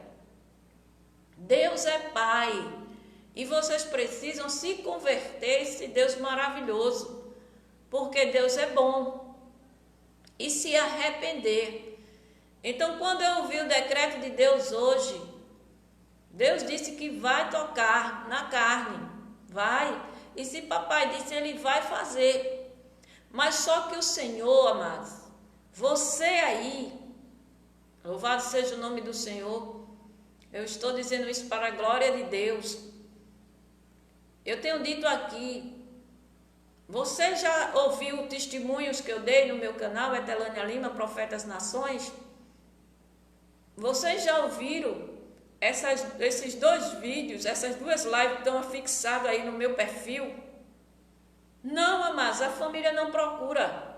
Deus é pai. E vocês precisam se converter, esse Deus maravilhoso. Porque Deus é bom. E se arrepender. Então, quando eu ouvi o decreto de Deus hoje, Deus disse que vai tocar na carne. Vai. E se papai disse, ele vai fazer. Mas só que o Senhor, amados, você aí, louvado seja o nome do Senhor, eu estou dizendo isso para a glória de Deus. Eu tenho dito aqui, você já ouviu testemunhos que eu dei no meu canal, Etelânia Lima, Profetas Nações? Vocês já ouviram esses 2 vídeos, essas 2 lives que estão fixadas aí no meu perfil? Não, amados, a família não procura.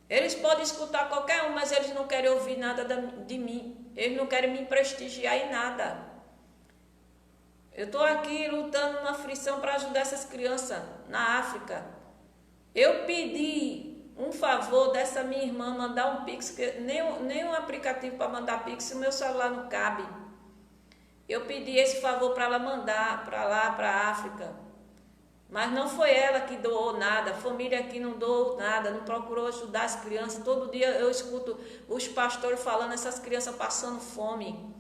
Eles podem escutar qualquer um, mas eles não querem ouvir nada de mim. Eles não querem me prestigiar em nada. Eu estou aqui lutando uma aflição para ajudar essas crianças na África. Eu pedi um favor dessa minha irmã mandar um Pix, que nem um aplicativo para mandar Pix, o meu celular não cabe. Eu pedi esse favor para ela mandar para lá, para a África. Mas não foi ela que doou nada, a família aqui não doou nada, não procurou ajudar as crianças. Todo dia eu escuto os pastores falando, essas crianças passando fome.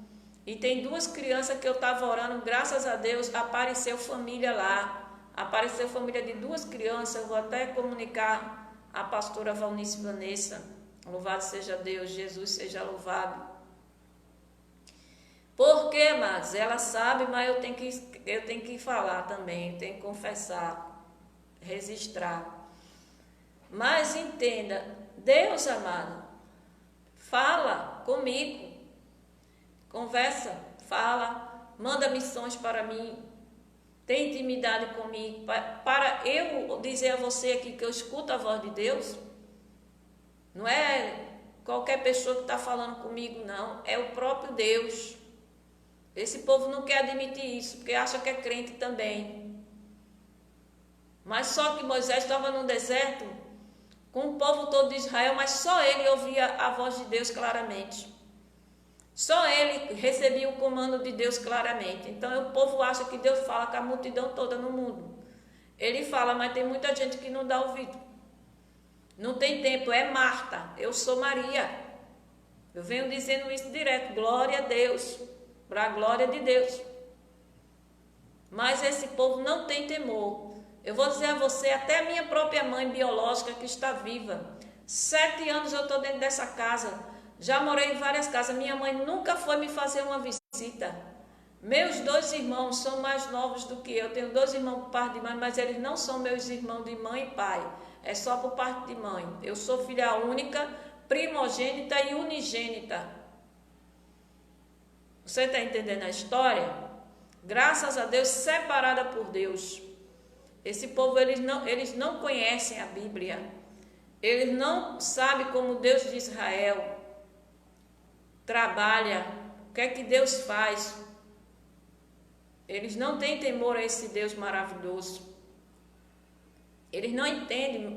E tem 2 crianças que eu estava orando, graças a Deus, apareceu família lá. Apareceu família de 2 crianças, eu vou até comunicar a pastora Valnice Vanessa. Louvado seja Deus, Jesus seja louvado. Por quê, mas ela sabe, mas eu tenho que falar também, eu tenho que confessar, registrar. Mas entenda, Deus amado, fala comigo, conversa, fala, manda missões para mim, tem intimidade comigo, para eu dizer a você aqui que eu escuto a voz de Deus. Não é qualquer pessoa que está falando comigo, não, é o próprio Deus. Esse povo não quer admitir isso, porque acha que é crente também. Mas só que Moisés estava no deserto, com o povo todo de Israel, mas só ele ouvia a voz de Deus claramente. Só ele recebia o comando de Deus claramente. Então o povo acha que Deus fala com a multidão toda no mundo. Ele fala, mas tem muita gente que não dá ouvido. Não tem tempo, é Marta, eu sou Maria. Eu venho dizendo isso direto, glória a Deus. Para a glória de Deus. Mas esse povo não tem temor. Eu vou dizer a você, até a minha própria mãe biológica que está viva. 7 anos eu estou dentro dessa casa. Já morei em várias casas. Minha mãe nunca foi me fazer uma visita. Meus 2 irmãos são mais novos do que eu. Tenho 2 irmãos por parte de mãe, mas eles não são meus irmãos de mãe e pai. É só por parte de mãe. Eu sou filha única, primogênita e unigênita. Você está entendendo a história? Graças a Deus, separada por Deus. Esse povo, eles não conhecem a Bíblia. Eles não sabem como Deus de Israel trabalha, o que é que Deus faz. Eles não têm temor a esse Deus maravilhoso. Eles não entendem,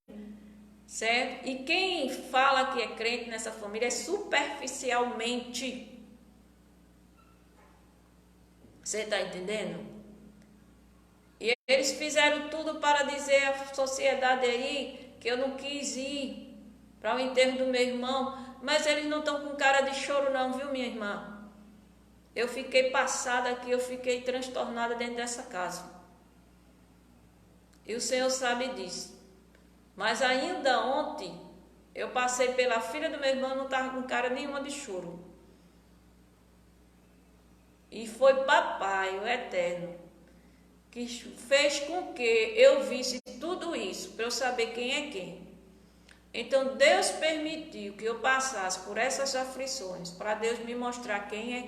certo? E quem fala que é crente nessa família é superficialmente. Você está entendendo? E eles fizeram tudo para dizer à sociedade aí que eu não quis ir para o enterro do meu irmão. Mas eles não estão com cara de choro não, viu, minha irmã? Eu fiquei passada aqui, eu fiquei transtornada dentro dessa casa. E o Senhor sabe disso. Mas ainda ontem, eu passei pela filha do meu irmão, não estava com cara nenhuma de choro. E foi Papai, o Eterno, que fez com que eu visse tudo isso, para eu saber quem é quem. Então Deus permitiu que eu passasse por essas aflições, para Deus me mostrar quem é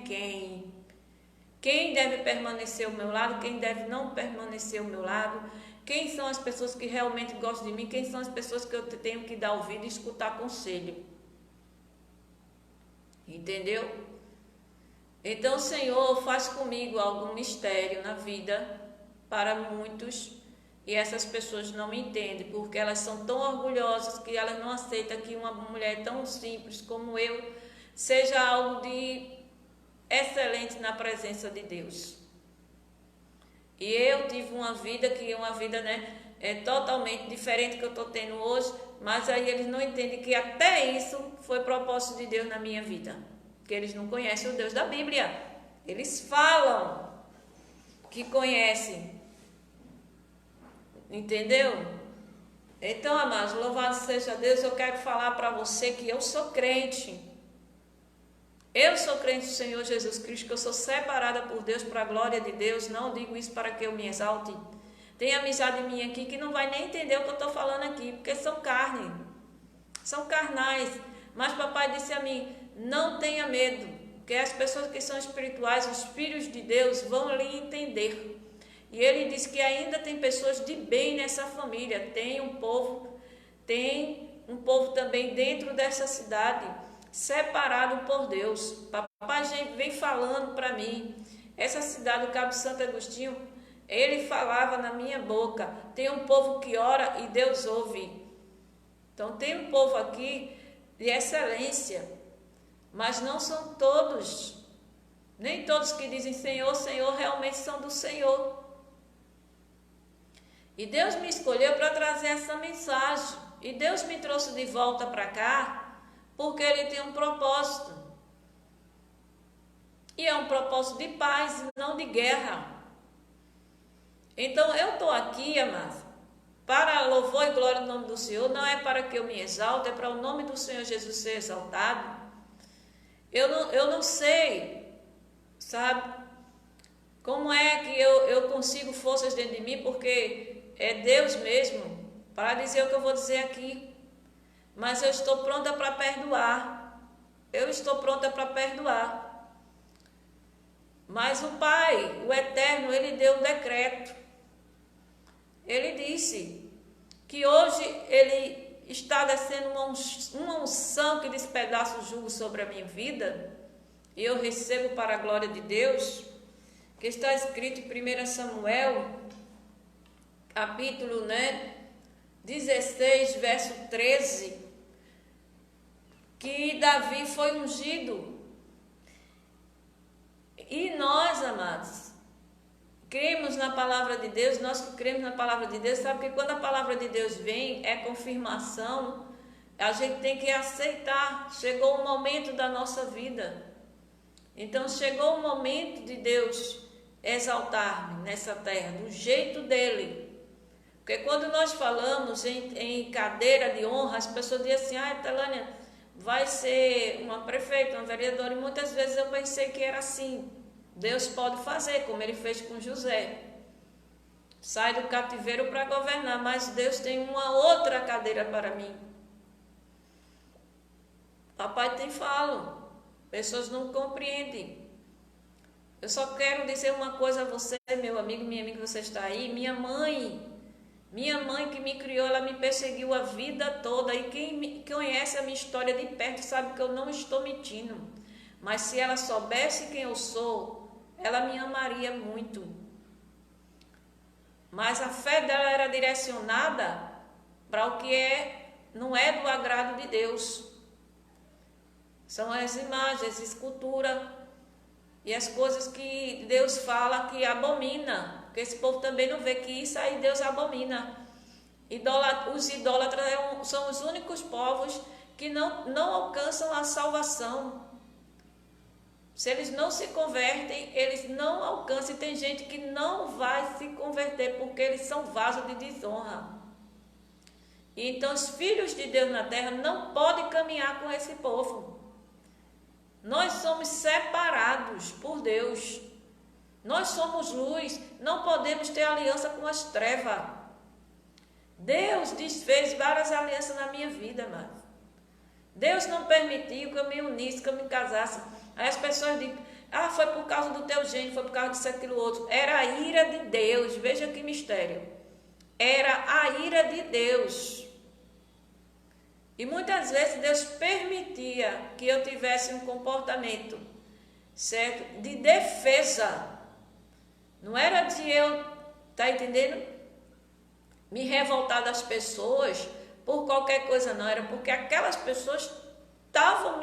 quem deve permanecer ao meu lado, quem deve não permanecer ao meu lado, quem são as pessoas que realmente gostam de mim, quem são as pessoas que eu tenho que dar ouvido e escutar conselho. Entendeu? Então, Senhor, faz comigo algum mistério na vida para muitos e essas pessoas não me entendem, porque elas são tão orgulhosas que elas não aceitam que uma mulher tão simples como eu seja algo de excelente na presença de Deus. E eu tive uma vida né, totalmente diferente que eu estou tendo hoje, mas aí eles não entendem que até isso foi propósito de Deus na minha vida. Porque eles não conhecem o Deus da Bíblia. Eles falam que conhecem. Entendeu? Então, amados, louvado seja Deus, eu quero falar para você que eu sou crente. Eu sou crente do Senhor Jesus Cristo, que eu sou separada por Deus para a glória de Deus. Não digo isso para que eu me exalte. Tem amizade minha aqui que não vai nem entender o que eu estou falando aqui, porque são carne. São carnais. Mas papai disse a mim, não tenha medo, porque as pessoas que são espirituais, os filhos de Deus, vão lhe entender. E ele disse que ainda tem pessoas de bem nessa família. Tem um povo também dentro dessa cidade, separado por Deus. Papai vem falando para mim. Essa cidade, o Cabo Santo Agostinho, ele falava na minha boca. Tem um povo que ora e Deus ouve. Então tem um povo aqui de excelência, mas não são todos. Nem todos que dizem Senhor, Senhor, realmente são do Senhor. E Deus me escolheu para trazer essa mensagem. E Deus me trouxe de volta para cá, porque Ele tem um propósito. E é um propósito de paz, não de guerra. Então eu estou aqui, amados, para louvor e glória no nome do Senhor. Não é para que eu me exalte, é para o nome do Senhor Jesus ser exaltado. Eu não sei, sabe, como é que eu consigo forças dentro de mim, porque é Deus mesmo para dizer o que eu vou dizer aqui. Mas eu estou pronta para perdoar. Eu estou pronta para perdoar. Mas o Pai, o Eterno, Ele deu um decreto. Ele disse que hoje Ele está descendo uma unção que despedaça o jugo sobre a minha vida. E eu recebo para a glória de Deus, que está escrito em 1 Samuel, capítulo 16, verso 13, que Davi foi ungido. E nós, amados, cremos na palavra de Deus. Nós que cremos na palavra de Deus, sabe que quando a palavra de Deus vem, é confirmação, a gente tem que aceitar. Chegou o momento da nossa vida. Então chegou o momento de Deus exaltar-me nessa terra, do jeito dele. Porque quando nós falamos em cadeira de honra, as pessoas dizem assim, ah, Telânia, vai ser uma prefeita, uma vereadora, e muitas vezes eu pensei que era assim. Deus pode fazer, como ele fez com José. Sai do cativeiro para governar, mas Deus tem uma outra cadeira para mim. Papai tem falo, pessoas não compreendem. Eu só quero dizer uma coisa a você, meu amigo, minha amiga, você está aí. Minha mãe que me criou, ela me perseguiu a vida toda. E quem conhece a minha história de perto sabe que eu não estou mentindo. Mas se ela soubesse quem eu sou, ela me amaria muito. Mas a fé dela era direcionada para o que não é do agrado de Deus. São as imagens, escultura e as coisas que Deus fala que abomina. Porque esse povo também não vê que isso aí Deus abomina. Os idólatras são os únicos povos que não alcançam a salvação. Se eles não se convertem, eles não alcançam. E tem gente que não vai se converter porque eles são vasos de desonra. E então os filhos de Deus na terra não podem caminhar com esse povo. Nós somos separados por Deus. Nós somos luz, não podemos ter aliança com as trevas. Deus desfez várias alianças na minha vida, mas Deus não permitiu que eu me unisse, que eu me casasse. Aí as pessoas dizem, ah, foi por causa do teu gênio, foi por causa disso, aquilo, outro. Era a ira de Deus, veja que mistério. Era a ira de Deus. E muitas vezes Deus permitia que eu tivesse um comportamento, certo? De defesa. Não era de eu, tá entendendo? Me revoltar das pessoas por qualquer coisa, não. Era porque aquelas pessoas estavam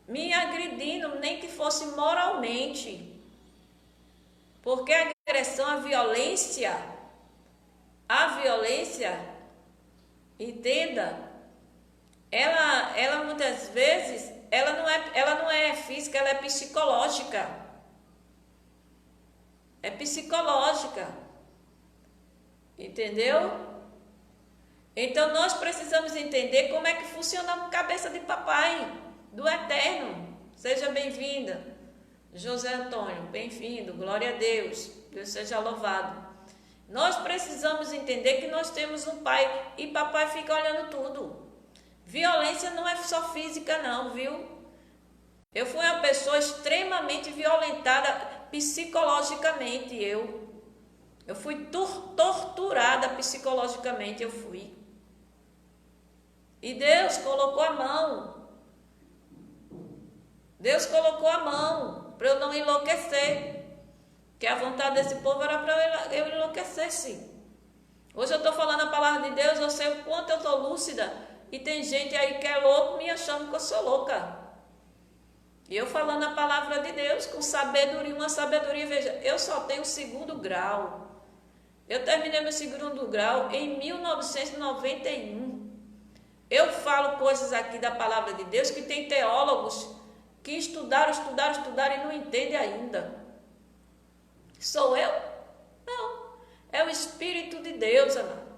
me agredindo, nem que fosse moralmente. Porque a agressão, a violência, entenda, ela muitas vezes, ela não é física, ela é psicológica. É psicológica. Entendeu? Então nós precisamos entender como é que funciona a cabeça de papai, do eterno. Seja bem-vinda, José Antônio, bem-vindo, glória a Deus, Deus seja louvado. Nós precisamos entender que nós temos um pai e papai fica olhando tudo. Violência não é só física não, viu? Eu fui uma pessoa extremamente violentada psicologicamente, eu fui torturada psicologicamente, eu fui. E Deus colocou a mão. Deus colocou a mão para eu não enlouquecer. Que a vontade desse povo era para eu enlouquecer, sim. Hoje eu estou falando a palavra de Deus, eu sei o quanto eu estou lúcida. E tem gente aí que é louco me achando que eu sou louca. E eu falando a palavra de Deus com sabedoria, uma sabedoria, veja, eu só tenho 2º grau. Eu terminei meu 2º grau em 1991. Eu falo coisas aqui da palavra de Deus que tem teólogos que estudaram e não entendem ainda. Sou eu? Não. É o Espírito de Deus, amado.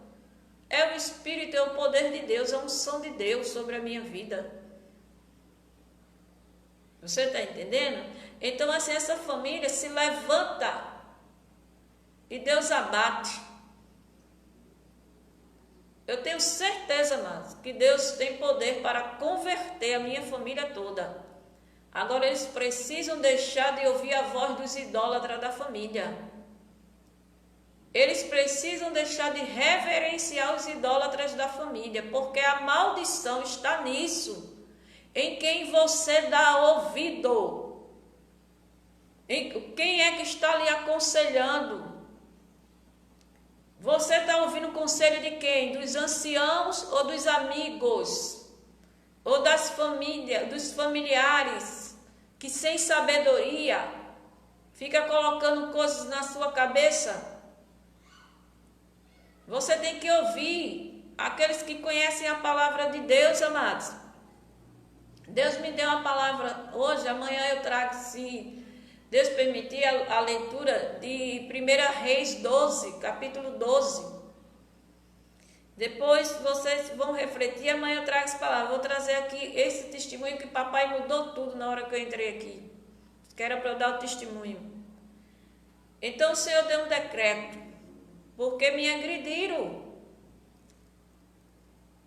É o Espírito, é o poder de Deus, é a unção de Deus sobre a minha vida. Você está entendendo? Então, assim, essa família se levanta e Deus abate. Eu tenho certeza, mas que Deus tem poder para converter a minha família toda. Agora, eles precisam deixar de ouvir a voz dos idólatras da família. Eles precisam deixar de reverenciar os idólatras da família, porque a maldição está nisso. Em quem você dá ouvido. Quem é que está lhe aconselhando? Você está ouvindo o conselho de quem? Dos anciãos ou dos amigos? Ou das famílias, dos familiares que sem sabedoria fica colocando coisas na sua cabeça? Você tem que ouvir aqueles que conhecem a palavra de Deus, amados. Deus me deu uma palavra hoje, amanhã eu trago, se Deus permitir, a leitura de 1 Reis 12, capítulo 12. Depois vocês vão refletir, amanhã eu trago as palavras. Vou trazer aqui esse testemunho que papai mudou tudo na hora que eu entrei aqui. Que era para eu dar o testemunho. Então o Senhor deu um decreto, porque me agrediram.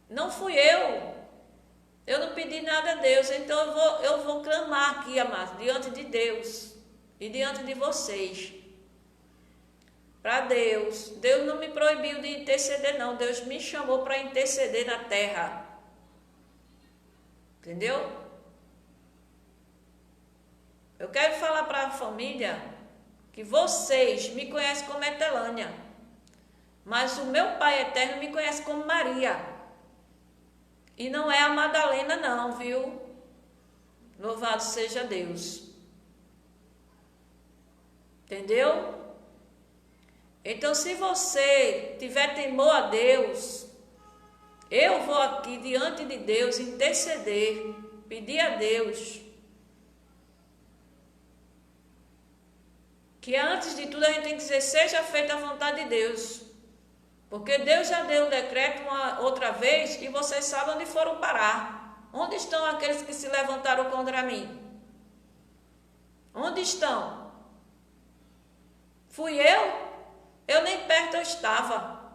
Não fui eu. Eu não pedi nada a Deus, então eu vou clamar aqui, amados, diante de Deus e diante de vocês. Para Deus. Deus não me proibiu de interceder, não. Deus me chamou para interceder na terra. Entendeu? Eu quero falar para a família que vocês me conhecem como Etelânia, mas o meu Pai Eterno me conhece como Maria. E não é a Madalena não, viu? Louvado seja Deus. Entendeu? Então, se você tiver temor a Deus, eu vou aqui diante de Deus interceder, pedir a Deus que antes de tudo a gente tem que dizer, seja feita a vontade de Deus. Porque Deus já deu um decreto uma outra vez e vocês sabem onde foram parar. Onde estão aqueles que se levantaram contra mim? Onde estão? Fui eu? Eu nem perto eu estava.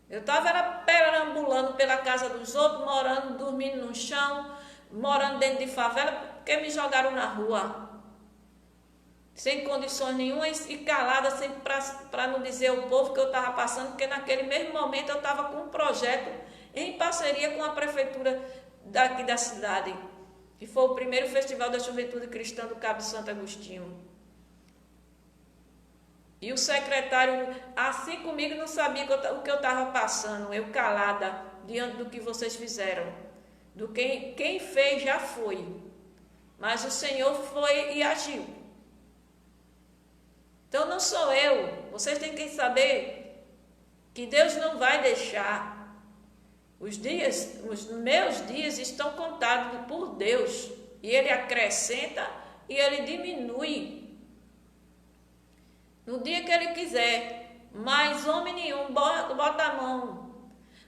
Eu estava perambulando pela casa dos outros, morando, dormindo no chão, morando dentro de favela, porque me jogaram na rua. Sem condições nenhumas e calada, para não dizer ao povo que eu estava passando, porque naquele mesmo momento eu estava com um projeto em parceria com a prefeitura daqui da cidade, que foi o primeiro Festival da Juventude Cristã do Cabo Santo Agostinho. E o secretário, assim comigo, não sabia o que eu estava passando, eu calada, diante do que vocês fizeram. Do quem fez já foi, mas o Senhor foi e agiu. Então não sou eu, vocês têm que saber que Deus não vai deixar. Os meus dias estão contados por Deus. E Ele acrescenta e Ele diminui. No dia que Ele quiser, mas homem nenhum bota a mão.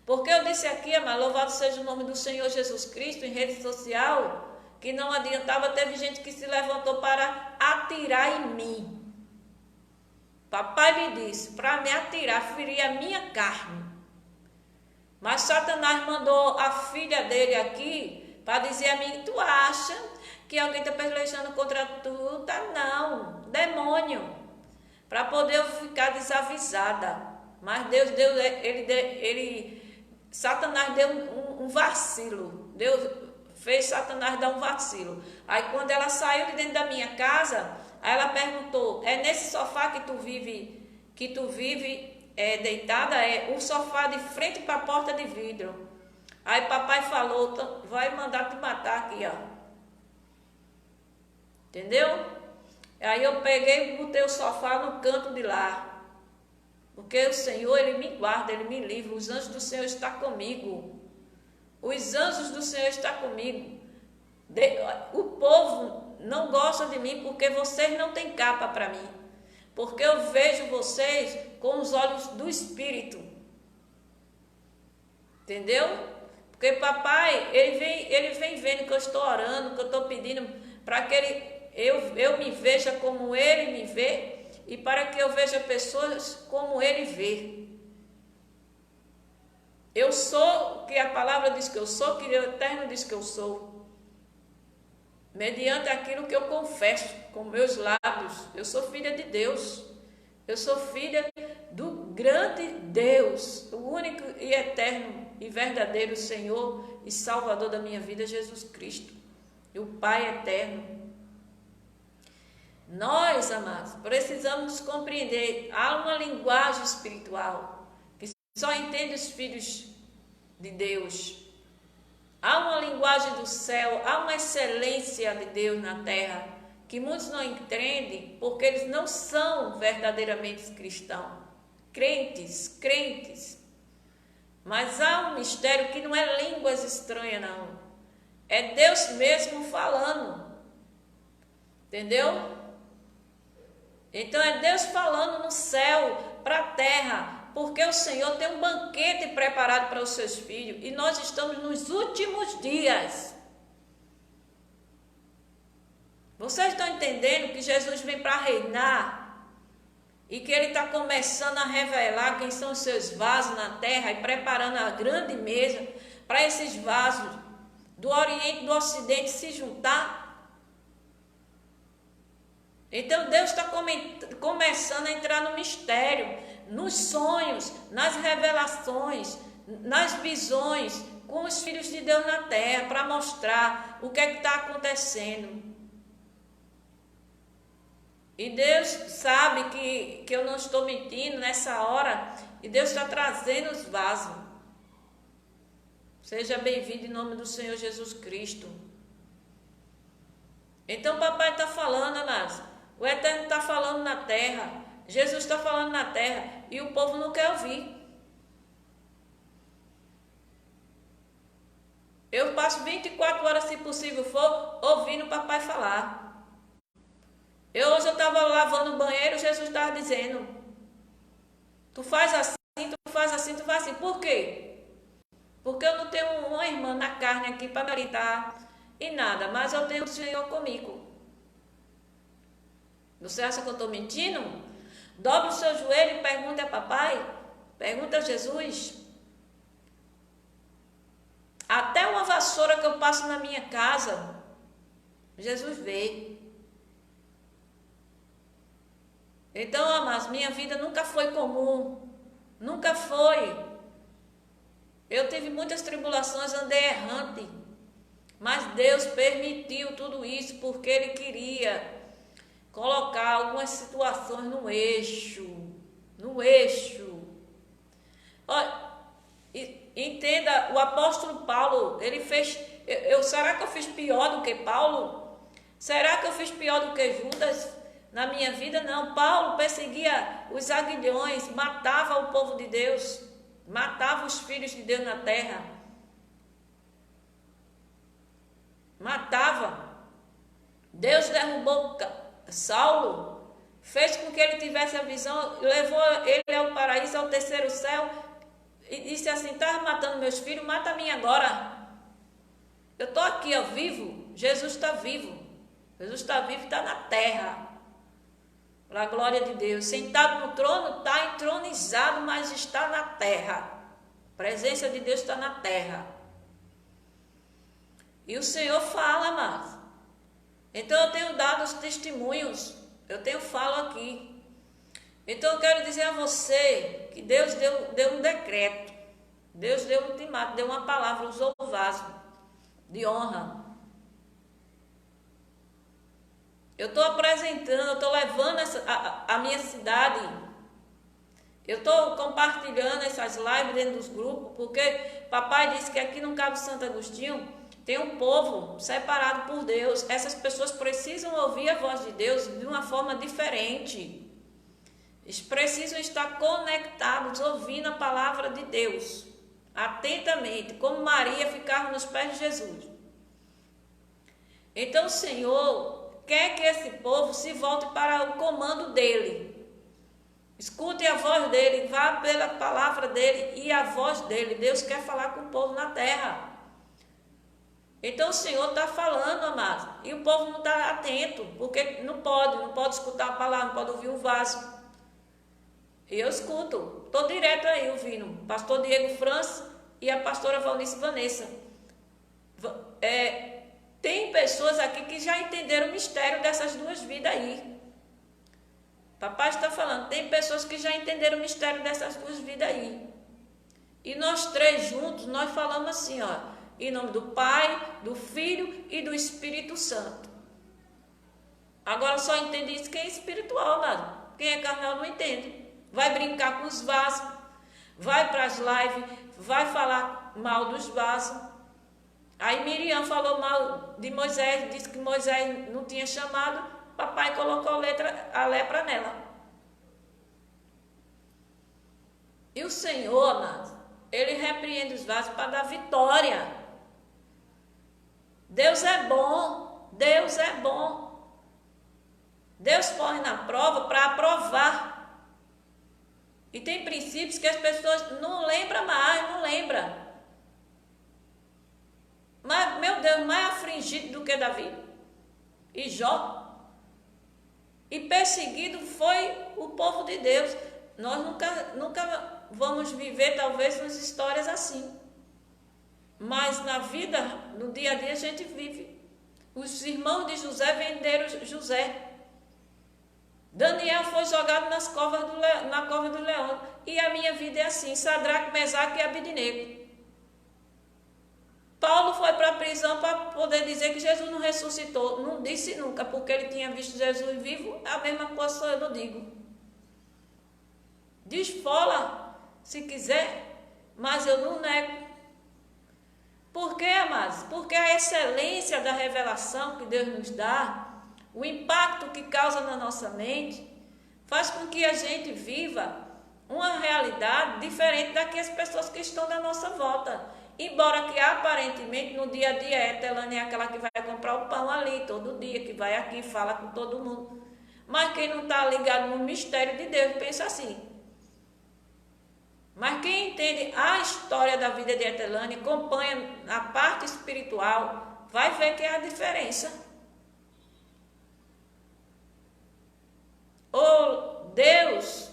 Porque eu disse aqui, amado, louvado seja o nome do Senhor Jesus Cristo, em rede social, que não adiantava, teve gente que se levantou para atirar em mim. Papai me disse para me atirar, ferir a minha carne. Mas Satanás mandou a filha dele aqui para dizer a mim, tu acha que alguém está pelejando contra tu? Tá não, demônio. Para poder eu ficar desavisada. Mas Deus deu, Satanás deu um vacilo. Deus fez Satanás dar um vacilo. Aí quando ela saiu de dentro da minha casa, aí ela perguntou, é nesse sofá que tu vive deitada? É o sofá de frente para a porta de vidro. Aí papai falou, vai mandar te matar aqui, ó. Entendeu? Aí eu peguei e botei o sofá no canto de lá. Porque o Senhor, Ele me guarda, Ele me livra. Os anjos do Senhor estão comigo. Os anjos do Senhor estão comigo. O povo não gosta de mim porque vocês não têm capa para mim. Porque eu vejo vocês com os olhos do Espírito. Entendeu? Porque papai, ele vem vendo que eu estou orando, que eu estou pedindo para que eu me veja como Ele me vê e para que eu veja pessoas como Ele vê. Eu sou o que a palavra diz que eu sou, que o Eterno diz que eu sou. Mediante aquilo que eu confesso com meus lábios. Eu sou filha de Deus. Eu sou filha do grande Deus, o único e eterno e verdadeiro Senhor e Salvador da minha vida, Jesus Cristo. E o Pai eterno. Nós, amados, precisamos compreender. Há uma linguagem espiritual que só entende os filhos de Deus. Há uma linguagem do céu, há uma excelência de Deus na terra, que muitos não entendem porque eles não são verdadeiramente cristãos, crentes. Mas há um mistério que não é línguas estranhas, não. É Deus mesmo falando. Entendeu? Então é Deus falando no céu, para a terra, porque o Senhor tem um banquete preparado para os seus filhos e nós estamos nos últimos dias. Vocês estão entendendo que Jesus vem para reinar e que Ele está começando a revelar quem são os seus vasos na terra e preparando a grande mesa para esses vasos do Oriente e do Ocidente se juntar? Então Deus está começando a entrar no mistério, nos sonhos, nas revelações, nas visões, com os filhos de Deus na terra, para mostrar o que é que está acontecendo. E Deus sabe que eu não estou mentindo nessa hora, e Deus está trazendo os vasos. Seja bem-vindo em nome do Senhor Jesus Cristo. Então o papai está falando, amados. O Eterno está falando na terra. Jesus está falando na terra. E o povo não quer ouvir. Eu passo 24 horas, se possível for, ouvindo o papai falar. Hoje eu estava lavando o banheiro, Jesus estava dizendo: tu faz assim, tu faz assim, tu faz assim. Por quê? Porque eu não tenho uma irmã na carne aqui para me gritar e nada, mas eu tenho o Senhor comigo. Você acha que eu estou mentindo? Dobre o seu joelho e pergunte a papai, pergunta a Jesus. Até uma vassoura que eu passo na minha casa, Jesus vê. Então, amados, minha vida nunca foi comum, nunca foi. Eu tive muitas tribulações, andei errante, mas Deus permitiu tudo isso porque Ele queria colocar algumas situações no eixo. Olha, entenda, o apóstolo Paulo, ele fez, será que eu fiz pior do que Paulo? Será que eu fiz pior do que Judas na minha vida? Não, Paulo perseguia os aguilhões, matava o povo de Deus, matava os filhos de Deus na terra. Matava. Deus derrubou Saulo, fez com que ele tivesse a visão, levou ele ao paraíso, ao terceiro céu, e disse assim: estava matando meus filhos, mata a mim agora. Eu estou aqui, ó, vivo. Jesus está vivo. Jesus está vivo e está na terra. Para a glória de Deus. Sentado no trono, está entronizado, mas está na terra. A presença de Deus está na terra. E o Senhor fala, amados. Então eu tenho dado os testemunhos, eu falo aqui. Então eu quero dizer a você que Deus deu um decreto, Deus deu um ultimato, deu uma palavra, usou o vaso de honra. Eu estou apresentando, eu estou levando a minha cidade, eu estou compartilhando essas lives dentro dos grupos, porque papai disse que aqui no Cabo Santo Agostinho tem um povo separado por Deus. Essas pessoas precisam ouvir a voz de Deus de uma forma diferente. Eles precisam estar conectados, ouvindo a palavra de Deus, atentamente, como Maria ficava nos pés de Jesus. Então o Senhor quer que esse povo se volte para o comando dele. Escute a voz dele, vá pela palavra dele e a voz dele. Deus quer falar com o povo na terra. Então o Senhor está falando, amados, e o povo não está atento, porque não pode escutar a palavra, não pode ouvir o vaso. E eu escuto, estou direto aí ouvindo, o pastor Diego França e a pastora Valnice Vanessa. Tem pessoas aqui que já entenderam o mistério dessas duas vidas aí. Papai está falando, tem pessoas que já entenderam o mistério dessas duas vidas aí. E nós três juntos, nós falamos assim, ó, em nome do Pai, do Filho e do Espírito Santo. Agora só entende isso quem é espiritual, amado. Quem é carnal não entende. Vai brincar com os vasos, vai para as lives, vai falar mal dos vasos. Aí Miriam falou mal de Moisés, disse que Moisés não tinha chamado, papai colocou a lepra nela. E o Senhor, amado, Ele repreende os vasos para dar vitória. Deus é bom, Deus é bom. Deus põe na prova para aprovar. E tem princípios que as pessoas não lembram mais, não lembram. Mas, meu Deus, mais afligido do que Davi e Jó. E perseguido foi o povo de Deus. Nós nunca vamos viver, talvez, umas histórias assim. Mas na vida, no dia a dia, a gente vive. Os irmãos de José venderam José. Daniel foi jogado na cova do leão. E a minha vida é assim. Sadraque, Mesaque e Abednego. Paulo foi para a prisão para poder dizer que Jesus não ressuscitou. Não disse nunca, porque ele tinha visto Jesus vivo. A mesma coisa eu não digo. Desfola, se quiser, mas eu não nego. Por quê, amados? Porque a excelência da revelação que Deus nos dá, o impacto que causa na nossa mente, faz com que a gente viva uma realidade diferente daquelas pessoas que estão da nossa volta. Embora que aparentemente no dia a dia Telane é aquela que vai comprar o pão ali todo dia, que vai aqui, fala com todo mundo. Mas quem não está ligado no mistério de Deus pensa assim. Mas quem entende a história da vida de Etelane, acompanha a parte espiritual, vai ver que é a diferença. Ou Deus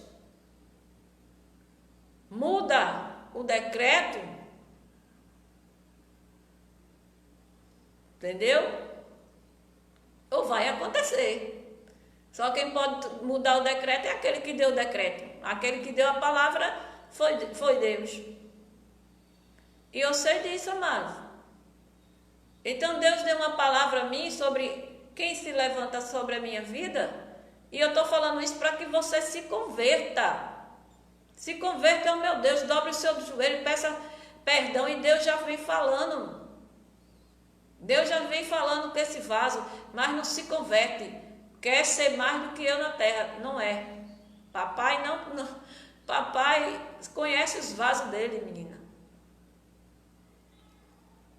muda o decreto, entendeu? Ou vai acontecer. Só quem pode mudar o decreto é aquele que deu o decreto. Aquele que deu a palavra foi Deus. E eu sei disso, amados. Então Deus deu uma palavra a mim sobre quem se levanta sobre a minha vida. E eu estou falando isso para que você se converta. Se converta, meu Deus, dobre o seu joelho, peça perdão. E Deus já vem falando. Deus já vem falando com esse vaso, mas não se converte. Quer ser mais do que eu na terra. Não é. Papai não. Papai conhece os vasos dele, menina.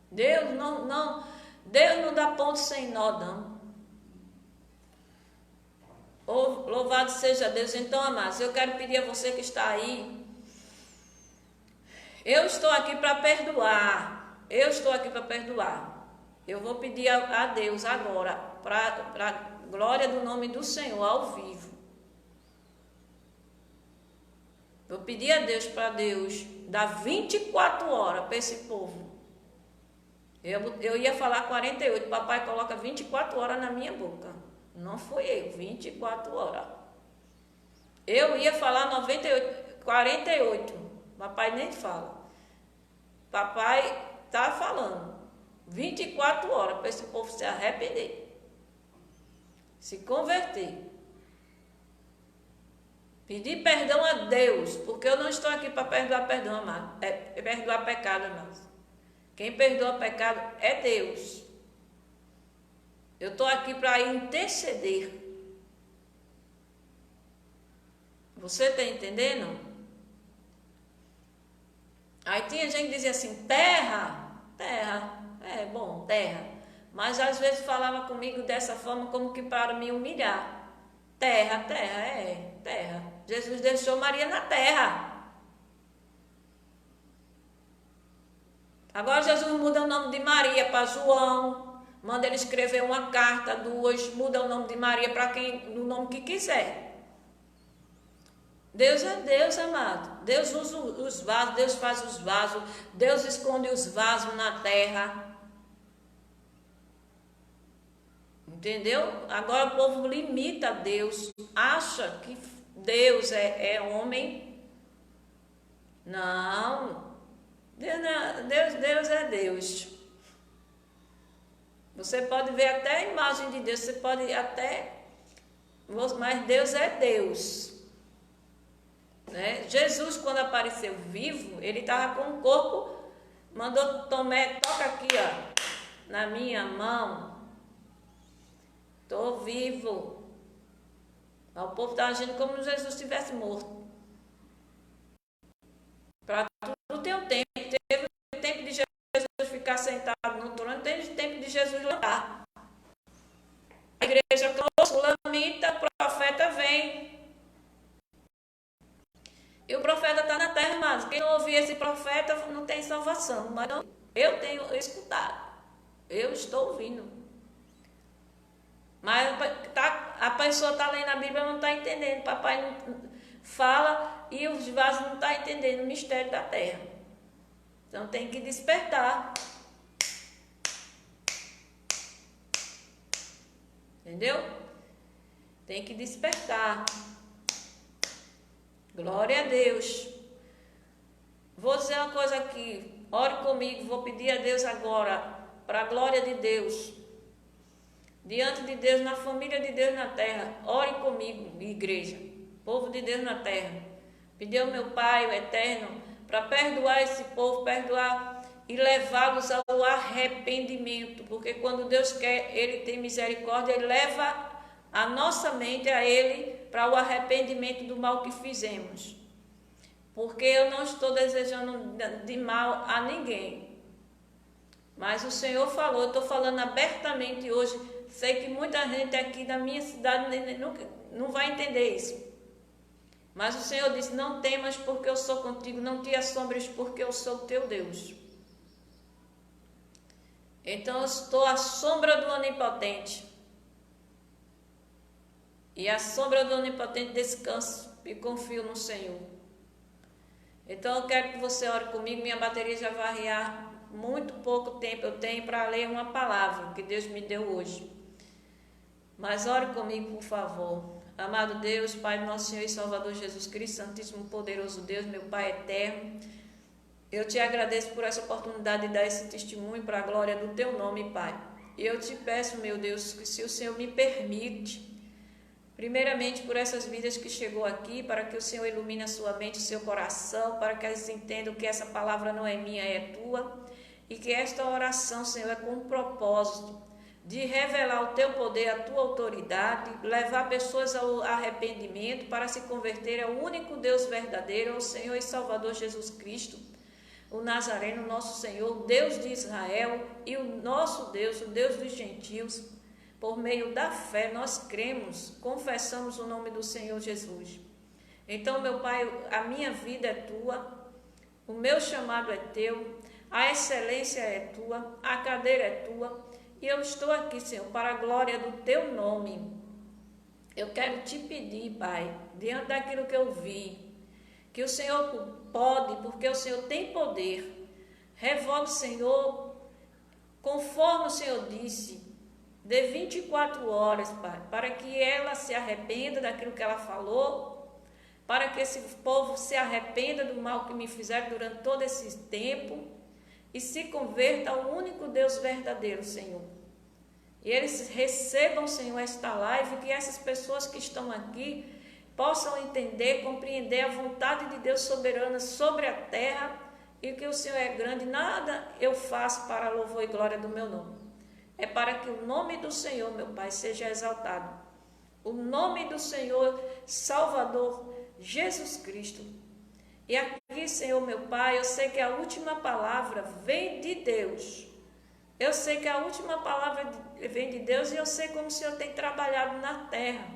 Deus não dá ponto sem nó, não. Oh, louvado seja Deus. Então, amados, eu quero pedir a você que está aí. Eu estou aqui para perdoar. Eu estou aqui para perdoar. Eu vou pedir a Deus agora, para a glória do nome do Senhor, ao vivo. Vou pedir a Deus para Deus dar 24 horas para esse povo. Eu ia falar 48, papai coloca 24 horas na minha boca. Não fui eu, 24 horas. Eu ia falar 98, 48. Papai nem fala. Papai está falando 24 horas para esse povo se arrepender, se converter. Pedir perdão a Deus, porque eu não estou aqui para perdoar perdão, amado. É perdoar pecado, amado. Quem perdoa pecado é Deus. Eu estou aqui para interceder. Você está entendendo? Aí tinha gente que dizia assim, terra, é bom, terra. Mas às vezes falava comigo dessa forma como que para me humilhar. Terra, terra. Jesus deixou Maria na terra. Agora Jesus muda o nome de Maria para João. Manda ele escrever uma carta, 2. Muda o nome de Maria para quem, no nome que quiser. Deus é Deus, amado. Deus usa os vasos, Deus faz os vasos. Deus esconde os vasos na terra. Entendeu? Agora o povo limita Deus. Acha que Deus é homem. Não. Deus é Deus. Você pode ver até a imagem de Deus. Você pode até... Mas Deus é Deus. Né? Jesus, quando apareceu vivo, ele estava com o corpo. Mandou Tomé, toca aqui, ó, na minha mão. Estou vivo. O povo está agindo como se Jesus estivesse morto. Para tudo tem um tempo. Teve o tempo de Jesus ficar sentado no trono, teve o tempo de Jesus levantar. A igreja clamou, lamenta, o profeta vem. E o quem não ouvir esse profeta não tem salvação. Mas eu tenho escutado. Eu estou ouvindo. Mas a pessoa está lendo a Bíblia e não está entendendo. Papai não fala e os vasos não estão entendendo o mistério da terra. Então tem que despertar. Entendeu? Tem que despertar. Glória a Deus. Vou dizer uma coisa aqui. Ore comigo. Vou pedir a Deus agora, para a glória de Deus. Diante de Deus, na família de Deus na terra. Ore comigo, igreja. Povo de Deus na terra. Pedir ao meu Pai, o Eterno, para perdoar esse povo, perdoar e levá-los ao arrependimento. Porque quando Deus quer, Ele tem misericórdia, Ele leva a nossa mente a Ele para o arrependimento do mal que fizemos. Porque eu não estou desejando de mal a ninguém. Mas o Senhor falou, eu estou falando abertamente hoje. Sei que muita gente aqui da minha cidade não vai entender isso. Mas o Senhor disse, não temas porque eu sou contigo, não te assombres porque eu sou o teu Deus. Então eu estou à sombra do Onipotente. E à sombra do Onipotente descanso e confio no Senhor. Então eu quero que você ore comigo, minha bateria já vai arriar. Muito pouco tempo eu tenho para ler uma palavra que Deus me deu hoje. Mas ore comigo, por favor. Amado Deus, Pai do nosso Senhor e Salvador Jesus Cristo, Santíssimo Poderoso Deus, meu Pai eterno, eu te agradeço por essa oportunidade de dar esse testemunho para a glória do teu nome, Pai. E eu te peço, meu Deus, que se o Senhor me permite, primeiramente por essas vidas que chegou aqui, para que o Senhor ilumine a sua mente, o seu coração, para que eles entendam que essa palavra não é minha, é tua, e que esta oração, Senhor, é com um propósito de revelar o teu poder, a tua autoridade, levar pessoas ao arrependimento para se converter ao único Deus verdadeiro, ao Senhor e Salvador Jesus Cristo, o Nazareno, nosso Senhor, o Deus de Israel e o nosso Deus, o Deus dos gentios. Por meio da fé nós cremos, confessamos o nome do Senhor Jesus. Então, meu Pai, a minha vida é tua, o meu chamado é teu, a excelência é tua, a cadeira é tua. E eu estou aqui, Senhor, para a glória do teu nome. Eu quero te pedir, Pai, diante daquilo que eu vi, que o Senhor pode, porque o Senhor tem poder. Revogue, Senhor, conforme o Senhor disse, dê 24 horas, Pai, para que ela se arrependa daquilo que ela falou, para que esse povo se arrependa do mal que me fizeram durante todo esse tempo, e se converta ao único Deus verdadeiro, Senhor. E eles recebam, Senhor, esta live, que essas pessoas que estão aqui possam entender, compreender a vontade de Deus soberana sobre a terra, e que o Senhor é grande. Nada eu faço para a louvor e glória do meu nome. É para que o nome do Senhor, meu Pai, seja exaltado. O nome do Senhor, Salvador, Jesus Cristo. E aqui, Senhor, meu Pai, eu sei que a última palavra vem de Deus. Eu sei que a última palavra vem de Deus e eu sei como o Senhor tem trabalhado na terra.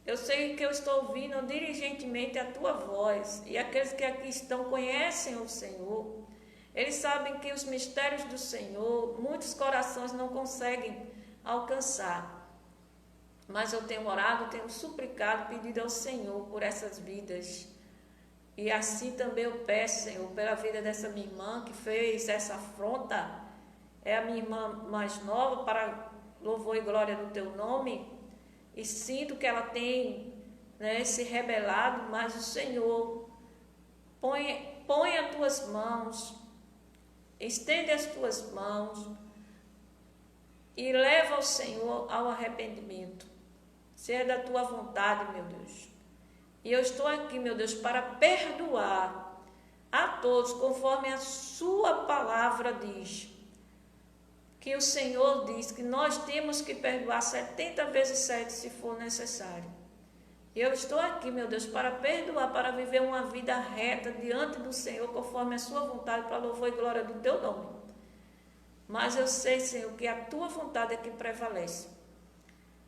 Eu sei que eu estou ouvindo diligentemente a Tua voz. E aqueles que aqui estão conhecem o Senhor. Eles sabem que os mistérios do Senhor, muitos corações não conseguem alcançar. Mas eu tenho orado, tenho suplicado, pedido ao Senhor por essas vidas. E assim também eu peço, Senhor, pela vida dessa minha irmã que fez essa afronta. É a minha irmã mais nova, para louvor e glória do teu nome. E sinto que ela tem, se rebelado, mas o Senhor põe as tuas mãos, estende as tuas mãos e leva o Senhor ao arrependimento. Se é da tua vontade, meu Deus. E eu estou aqui, meu Deus, para perdoar a todos, conforme a sua palavra diz. Que o Senhor diz que nós temos que perdoar 70 vezes 7, se for necessário. E eu estou aqui, meu Deus, para perdoar, para viver uma vida reta diante do Senhor, conforme a sua vontade, para louvor e glória do teu nome. Mas eu sei, Senhor, que a tua vontade é que prevalece.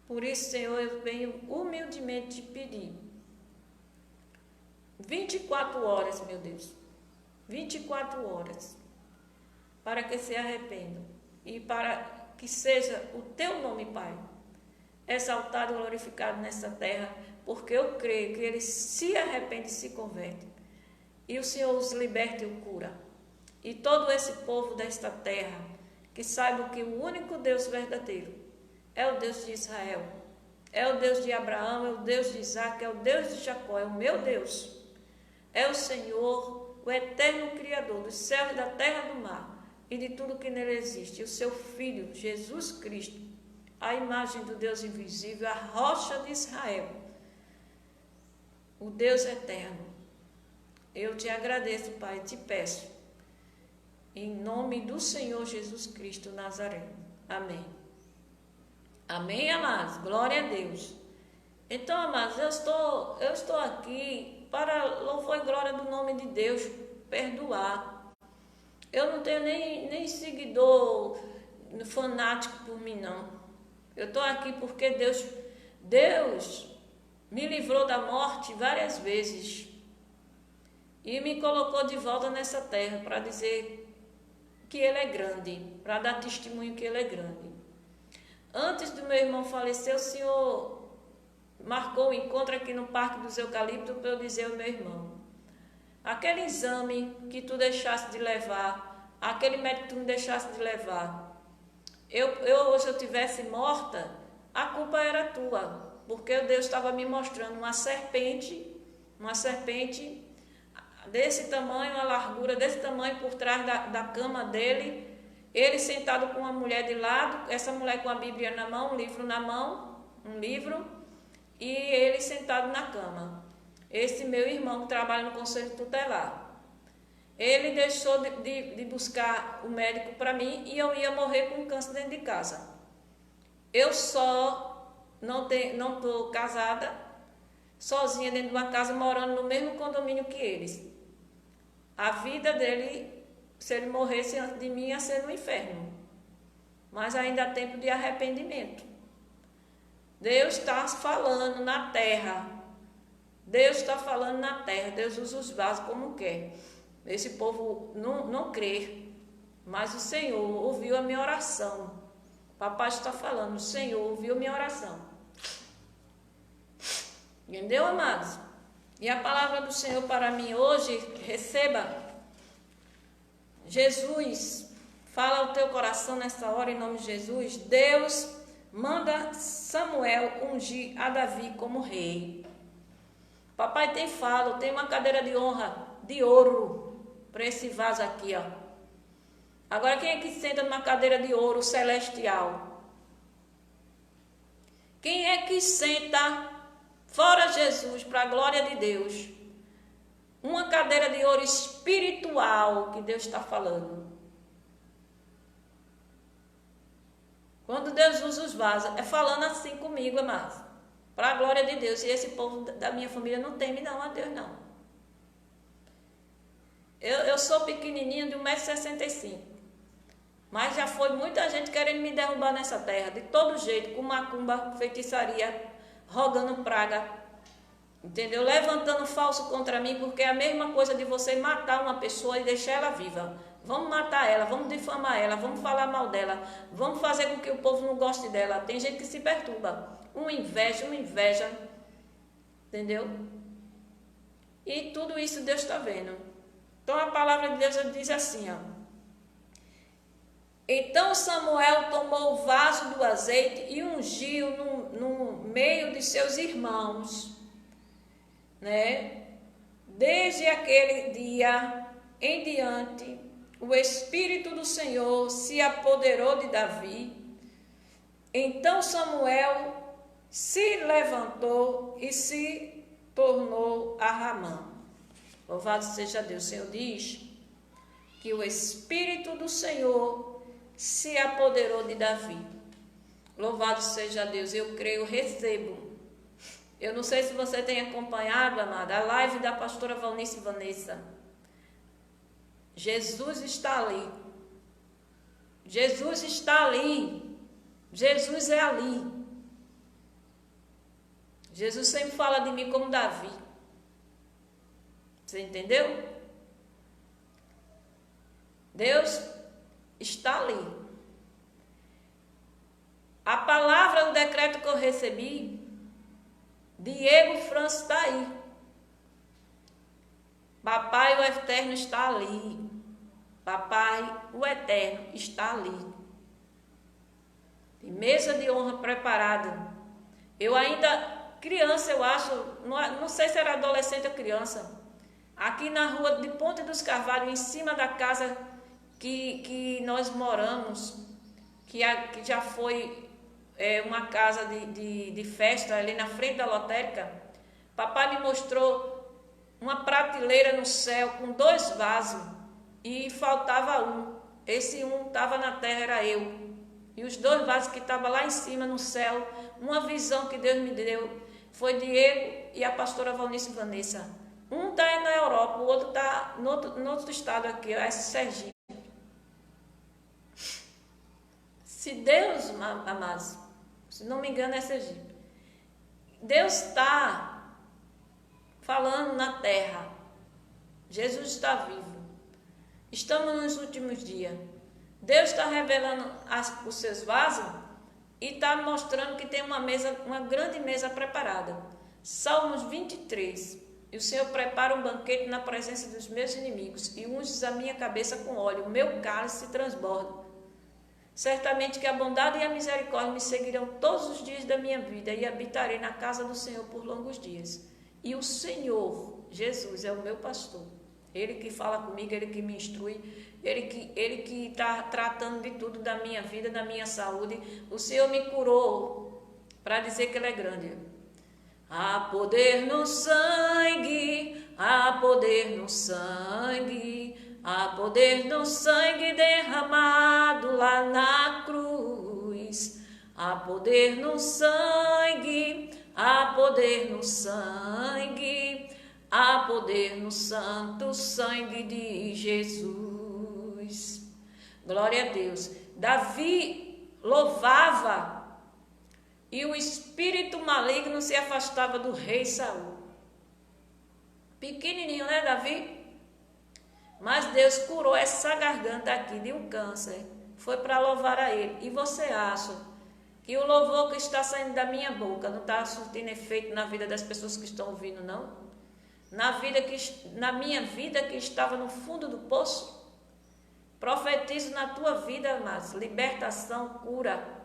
Por isso, Senhor, eu venho humildemente te pedir 24 horas, meu Deus, 24 horas, para que se arrependam e para que seja o teu nome, Pai, exaltado e glorificado nessa terra, porque eu creio que eles se arrependem e se convertem, e o Senhor os liberta e o cura. E todo esse povo desta terra, que saiba que o único Deus verdadeiro é o Deus de Israel, é o Deus de Abraão, é o Deus de Isaac, é o Deus de Jacó, é o meu Deus, é o Senhor, o eterno Criador dos céus e da terra e do mar, e de tudo que nele existe, e o seu Filho, Jesus Cristo, a imagem do Deus invisível, a rocha de Israel, o Deus eterno. Eu te agradeço, Pai, e te peço, em nome do Senhor Jesus Cristo Nazareno. Amém. Amém, amados? Glória a Deus. Então, amados, eu estou aqui para louvor e glória do nome de Deus, perdoar. Eu não tenho nem seguidor fanático por mim, não. Eu estou aqui porque Deus me livrou da morte várias vezes e me colocou de volta nessa terra para dizer que Ele é grande, para dar testemunho que Ele é grande. Antes do meu irmão falecer, o Senhor marcou um encontro aqui no Parque dos Eucaliptos para eu dizer ao meu irmão: aquele exame que tu deixaste de levar, aquele médico que tu me deixaste de levar, hoje eu tivesse morta, a culpa era tua, porque Deus estava me mostrando uma serpente desse tamanho, uma largura desse tamanho por trás da cama dele, ele sentado com uma mulher de lado, essa mulher com a Bíblia na mão, um livro na mão, e ele sentado na cama. Esse meu irmão que trabalha no Conselho Tutelar, ele deixou de buscar o médico para mim e eu ia morrer com câncer dentro de casa. Eu só não estou casada, sozinha dentro de uma casa, morando no mesmo condomínio que eles. A vida dele, se ele morresse antes de mim, ia ser no inferno. Mas ainda há tempo de arrependimento. Deus está falando na terra. Deus está falando na terra. Deus usa os vasos como quer. Esse povo não crê. Mas o Senhor ouviu a minha oração. Papai está falando, o Senhor ouviu a minha oração. Entendeu, amados? E a palavra do Senhor para mim hoje, receba. Jesus, fala ao teu coração nessa hora em nome de Jesus. Deus manda Samuel ungir a Davi como rei. Papai tem falo, tem uma cadeira de honra de ouro para esse vaso aqui, ó. Agora quem é que senta numa cadeira de ouro celestial? Quem é que senta fora Jesus, para a glória de Deus? Uma cadeira de ouro espiritual que Deus está falando. Quando Deus usa os vasos, é falando assim comigo, amados. Para a glória de Deus. E esse povo da minha família não teme não a Deus, não. Eu sou pequenininha de 1,65 m. Mas já foi muita gente querendo me derrubar nessa terra. De todo jeito, com macumba, feitiçaria, rogando praga, entendeu? Levantando falso contra mim, porque é a mesma coisa de você matar uma pessoa e deixar ela viva. Vamos matar ela, vamos difamar ela, vamos falar mal dela, vamos fazer com que o povo não goste dela. Tem gente que se perturba, uma inveja, entendeu? E tudo isso Deus está vendo. Então a palavra de Deus diz assim, ó: então Samuel tomou o vaso do azeite e ungiu no meio de seus irmãos, né? Desde aquele dia em diante, o Espírito do Senhor se apoderou de Davi. Então Samuel se levantou e se tornou a Ramá. Louvado seja Deus. O Senhor diz que o Espírito do Senhor se apoderou de Davi. Louvado seja Deus. Eu creio, recebo. Eu não sei se você tem acompanhado, amada, a live da pastora Valnice Vanessa. Jesus está ali. Jesus está ali. Jesus é ali. Jesus sempre fala de mim como Davi. Você entendeu? Deus está ali. A palavra, o decreto que eu recebi, Diego França está aí. Papai, o Eterno está ali. Papai, o Eterno está ali. Tem mesa de honra preparada. Eu ainda, criança, eu acho, não sei se era adolescente ou criança, aqui na rua de Ponte dos Carvalhos, em cima da casa que nós moramos, que já foi uma casa de festa ali na frente da lotérica, papai me mostrou uma prateleira no céu com 2 vasos e faltava um. Esse um estava na terra, era eu. E os 2 vasos que estavam lá em cima no céu, uma visão que Deus me deu, foi Diego e a pastora Valnice Vanessa. Um está na Europa, o outro está no outro estado aqui, é Sergipe. Se Deus, amados, se não me engano é Sergipe, Deus está falando na terra. Jesus está vivo. Estamos nos últimos dias. Deus está revelando os seus vasos e está mostrando que tem uma grande mesa preparada. Salmos 23. E o Senhor prepara um banquete na presença dos meus inimigos e unges a minha cabeça com óleo. O meu cálice se transborda. Certamente que a bondade e a misericórdia me seguirão todos os dias da minha vida e habitarei na casa do Senhor por longos dias. E o Senhor, Jesus, é o meu pastor. Ele que fala comigo, Ele que me instrui, Ele que está tratando de tudo da minha vida, da minha saúde. O Senhor me curou para dizer que Ele é grande. Há poder no sangue, há poder no sangue, há poder no sangue derramado lá na cruz. Há poder no sangue, há poder no sangue, há poder no santo sangue de Jesus. Glória a Deus. Davi louvava e o espírito maligno se afastava do rei Saul. Pequenininho, né, Davi? Mas Deus curou essa garganta aqui de um câncer. Foi para louvar a Ele. E você acha que o louvor que está saindo da minha boca não está surtindo efeito na vida das pessoas que estão ouvindo, não? Na minha vida que estava no fundo do poço? Profetizo na tua vida, amados, libertação, cura.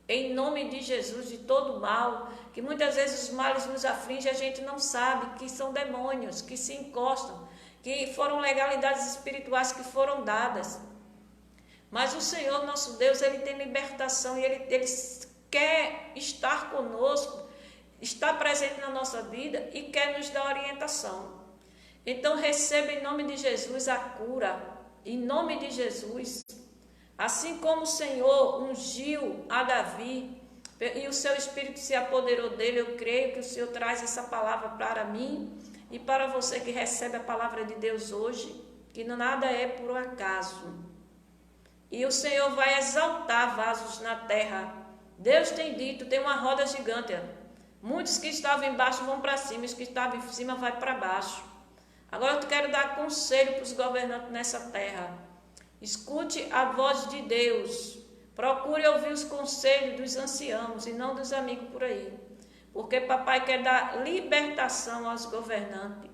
Em nome de Jesus, de todo mal, que muitas vezes os males nos afligem, a gente não sabe que são demônios, que se encostam, que foram legalidades espirituais que foram dadas. Mas o Senhor, nosso Deus, Ele tem libertação e Ele quer estar conosco, está presente na nossa vida e quer nos dar orientação. Então receba em nome de Jesus a cura, em nome de Jesus. Assim como o Senhor ungiu a Davi e o seu Espírito se apoderou dele, eu creio que o Senhor traz essa palavra para mim e para você que recebe a palavra de Deus hoje, que nada é por acaso. E o Senhor vai exaltar vasos na terra. Deus tem dito, tem uma roda gigante. Muitos que estavam embaixo vão para cima, os que estavam em cima vão para baixo. Agora eu quero dar conselho para os governantes nessa terra. Escute a voz de Deus. Procure ouvir os conselhos dos anciãos e não dos amigos por aí. Porque papai quer dar libertação aos governantes.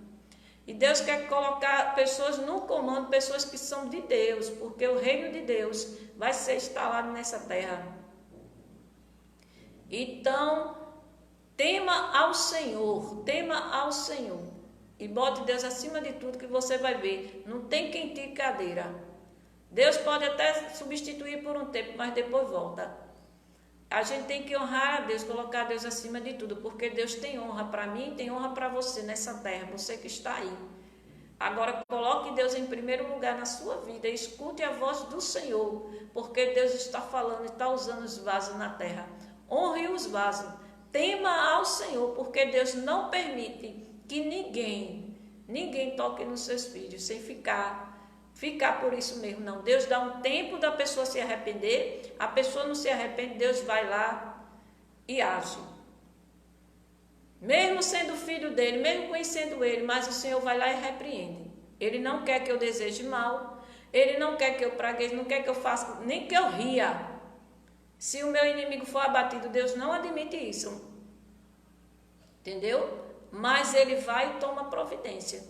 E Deus quer colocar pessoas no comando, pessoas que são de Deus, porque o reino de Deus vai ser instalado nessa terra. Então, tema ao Senhor, e bote Deus acima de tudo que você vai ver. Não tem quem tire cadeira. Deus pode até substituir por um tempo, mas depois volta. A gente tem que honrar a Deus, colocar Deus acima de tudo, porque Deus tem honra para mim, tem honra para você nessa terra, você que está aí. Agora coloque Deus em primeiro lugar na sua vida, escute a voz do Senhor, porque Deus está falando e está usando os vasos na terra. Honre os vasos, tema ao Senhor, porque Deus não permite que ninguém toque nos seus filhos sem ficar por isso mesmo, não. Deus dá um tempo da pessoa se arrepender, a pessoa não se arrepende, Deus vai lá e age. Mesmo sendo filho dele, mesmo conhecendo ele, mas o Senhor vai lá e repreende. Ele não quer que eu deseje mal, Ele não quer que eu pragueje, não quer que eu faça, nem que eu ria. Se o meu inimigo for abatido, Deus não admite isso. Entendeu? Mas ele vai e toma providência.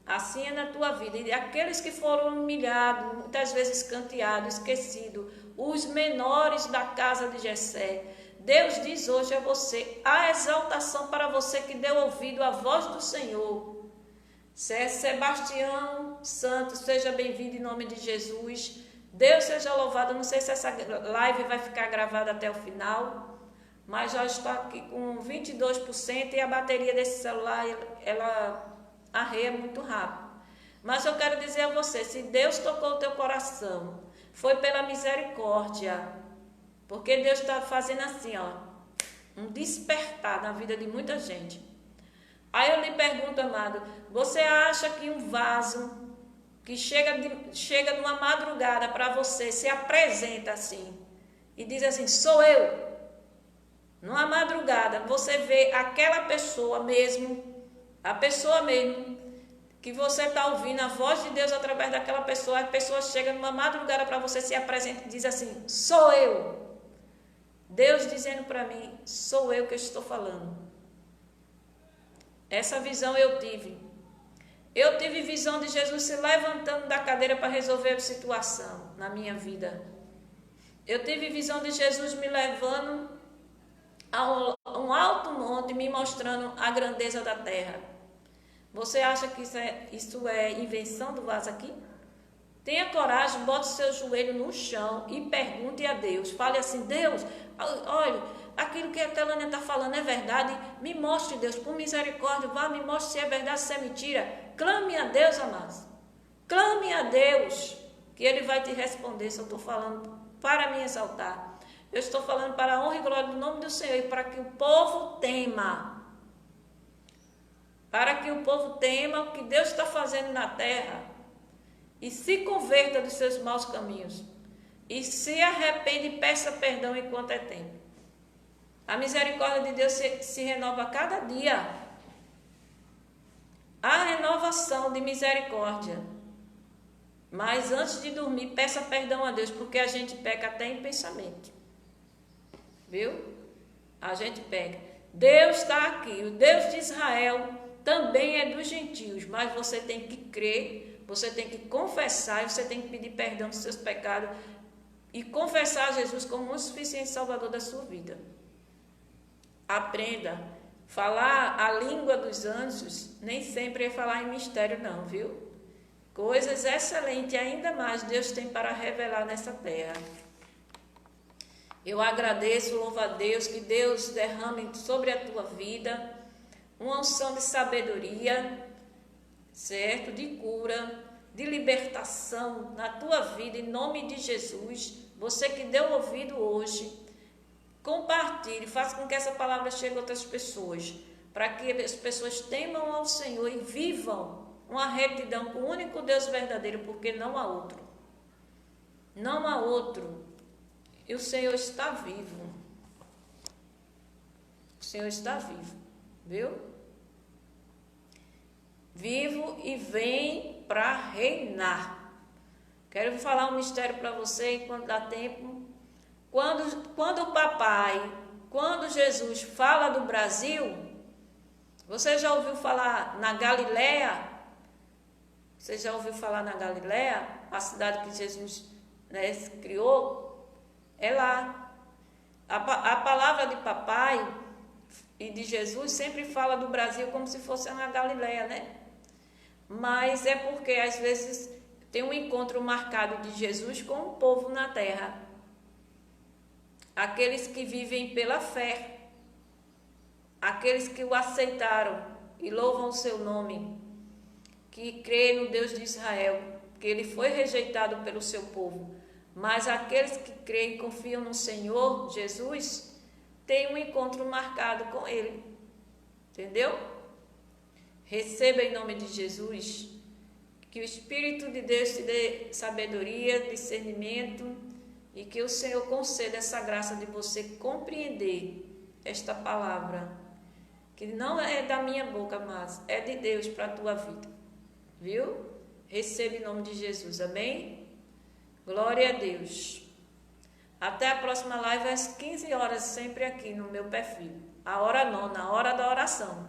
Assim é na tua vida. E aqueles que foram humilhados, muitas vezes escanteados, esquecidos, os menores da casa de Jessé, Deus diz hoje a você a exaltação para você que deu ouvido à voz do Senhor. Sebastião Santos, seja bem-vindo em nome de Jesus. Deus seja louvado. Não sei se essa live vai ficar gravada até o final, mas já estou aqui com 22% e a bateria desse celular, ela arreia muito rápido. Mas eu quero dizer a você, se Deus tocou o teu coração, foi pela misericórdia, porque Deus está fazendo assim, ó, um despertar na vida de muita gente. Aí eu lhe pergunto, amado, você acha que um vaso que chega numa madrugada para você, se apresenta assim, e diz assim, sou eu? Numa madrugada, você vê aquela pessoa mesmo, a pessoa mesmo, que você está ouvindo a voz de Deus através daquela pessoa, a pessoa chega numa madrugada para você, se apresenta e diz assim, sou eu. Deus dizendo para mim, sou eu que estou falando. Essa visão eu tive. Eu tive visão de Jesus se levantando da cadeira para resolver a situação na minha vida. Eu tive visão de Jesus me levando a um alto monte, me mostrando a grandeza da terra. Você acha que isso é invenção do vaso aqui? Tenha coragem, bote o seu joelho no chão e pergunte a Deus. Fale assim, Deus, olha, aquilo que a Telânia está falando é verdade? Me mostre, Deus, por misericórdia, vá, me mostre se é verdade, se é mentira. Clame a Deus, amados. Clame a Deus, que Ele vai te responder. Se eu estou falando para me exaltar, eu estou falando para a honra e glória do nome do Senhor e para que o povo tema. Para que o povo tema o que Deus está fazendo na terra e se converta dos seus maus caminhos e se arrepende e peça perdão enquanto é tempo. A misericórdia de Deus se renova a cada dia. Há renovação de misericórdia. Mas antes de dormir, peça perdão a Deus, porque a gente peca até em pensamento. Viu? A gente peca. Deus está aqui. O Deus de Israel também é dos gentios, mas você tem que crer, você tem que confessar, você tem que pedir perdão dos seus pecados e confessar a Jesus como o suficiente Salvador da sua vida. Aprenda. Falar a língua dos anjos nem sempre é falar em mistério, não, viu? Coisas excelentes, ainda mais Deus tem para revelar nessa terra. Eu agradeço, louvo a Deus, que Deus derrame sobre a tua vida uma unção de sabedoria, certo? De cura, de libertação na tua vida, em nome de Jesus. Você que deu ouvido hoje, compartilhe, faça com que essa palavra chegue a outras pessoas, para que as pessoas temam ao Senhor e vivam uma retidão com o único Deus verdadeiro, porque não há outro. Não há outro. E o Senhor está vivo. O Senhor está vivo, viu? Vivo e vem para reinar. Quero falar um mistério para você enquanto dá tempo. Quando o papai, quando Jesus fala do Brasil, você já ouviu falar na Galileia? Você já ouviu falar na Galileia? A cidade que Jesus, né, criou? É lá. A palavra de papai e de Jesus sempre fala do Brasil como se fosse uma Galileia, né? Mas é porque às vezes tem um encontro marcado de Jesus com o povo na terra. Aqueles que vivem pela fé, aqueles que o aceitaram e louvam o seu nome, que creem no Deus de Israel, que ele foi rejeitado pelo seu povo, mas aqueles que creem e confiam no Senhor Jesus, têm um encontro marcado com ele, entendeu? Receba em nome de Jesus, que o Espírito de Deus te dê sabedoria, discernimento, e que o Senhor conceda essa graça de você compreender esta palavra, que não é da minha boca, mas é de Deus para a tua vida. Viu? Receba em nome de Jesus. Amém? Glória a Deus. Até a próxima live às 15 horas, sempre aqui no meu perfil. A hora nona, a hora da oração.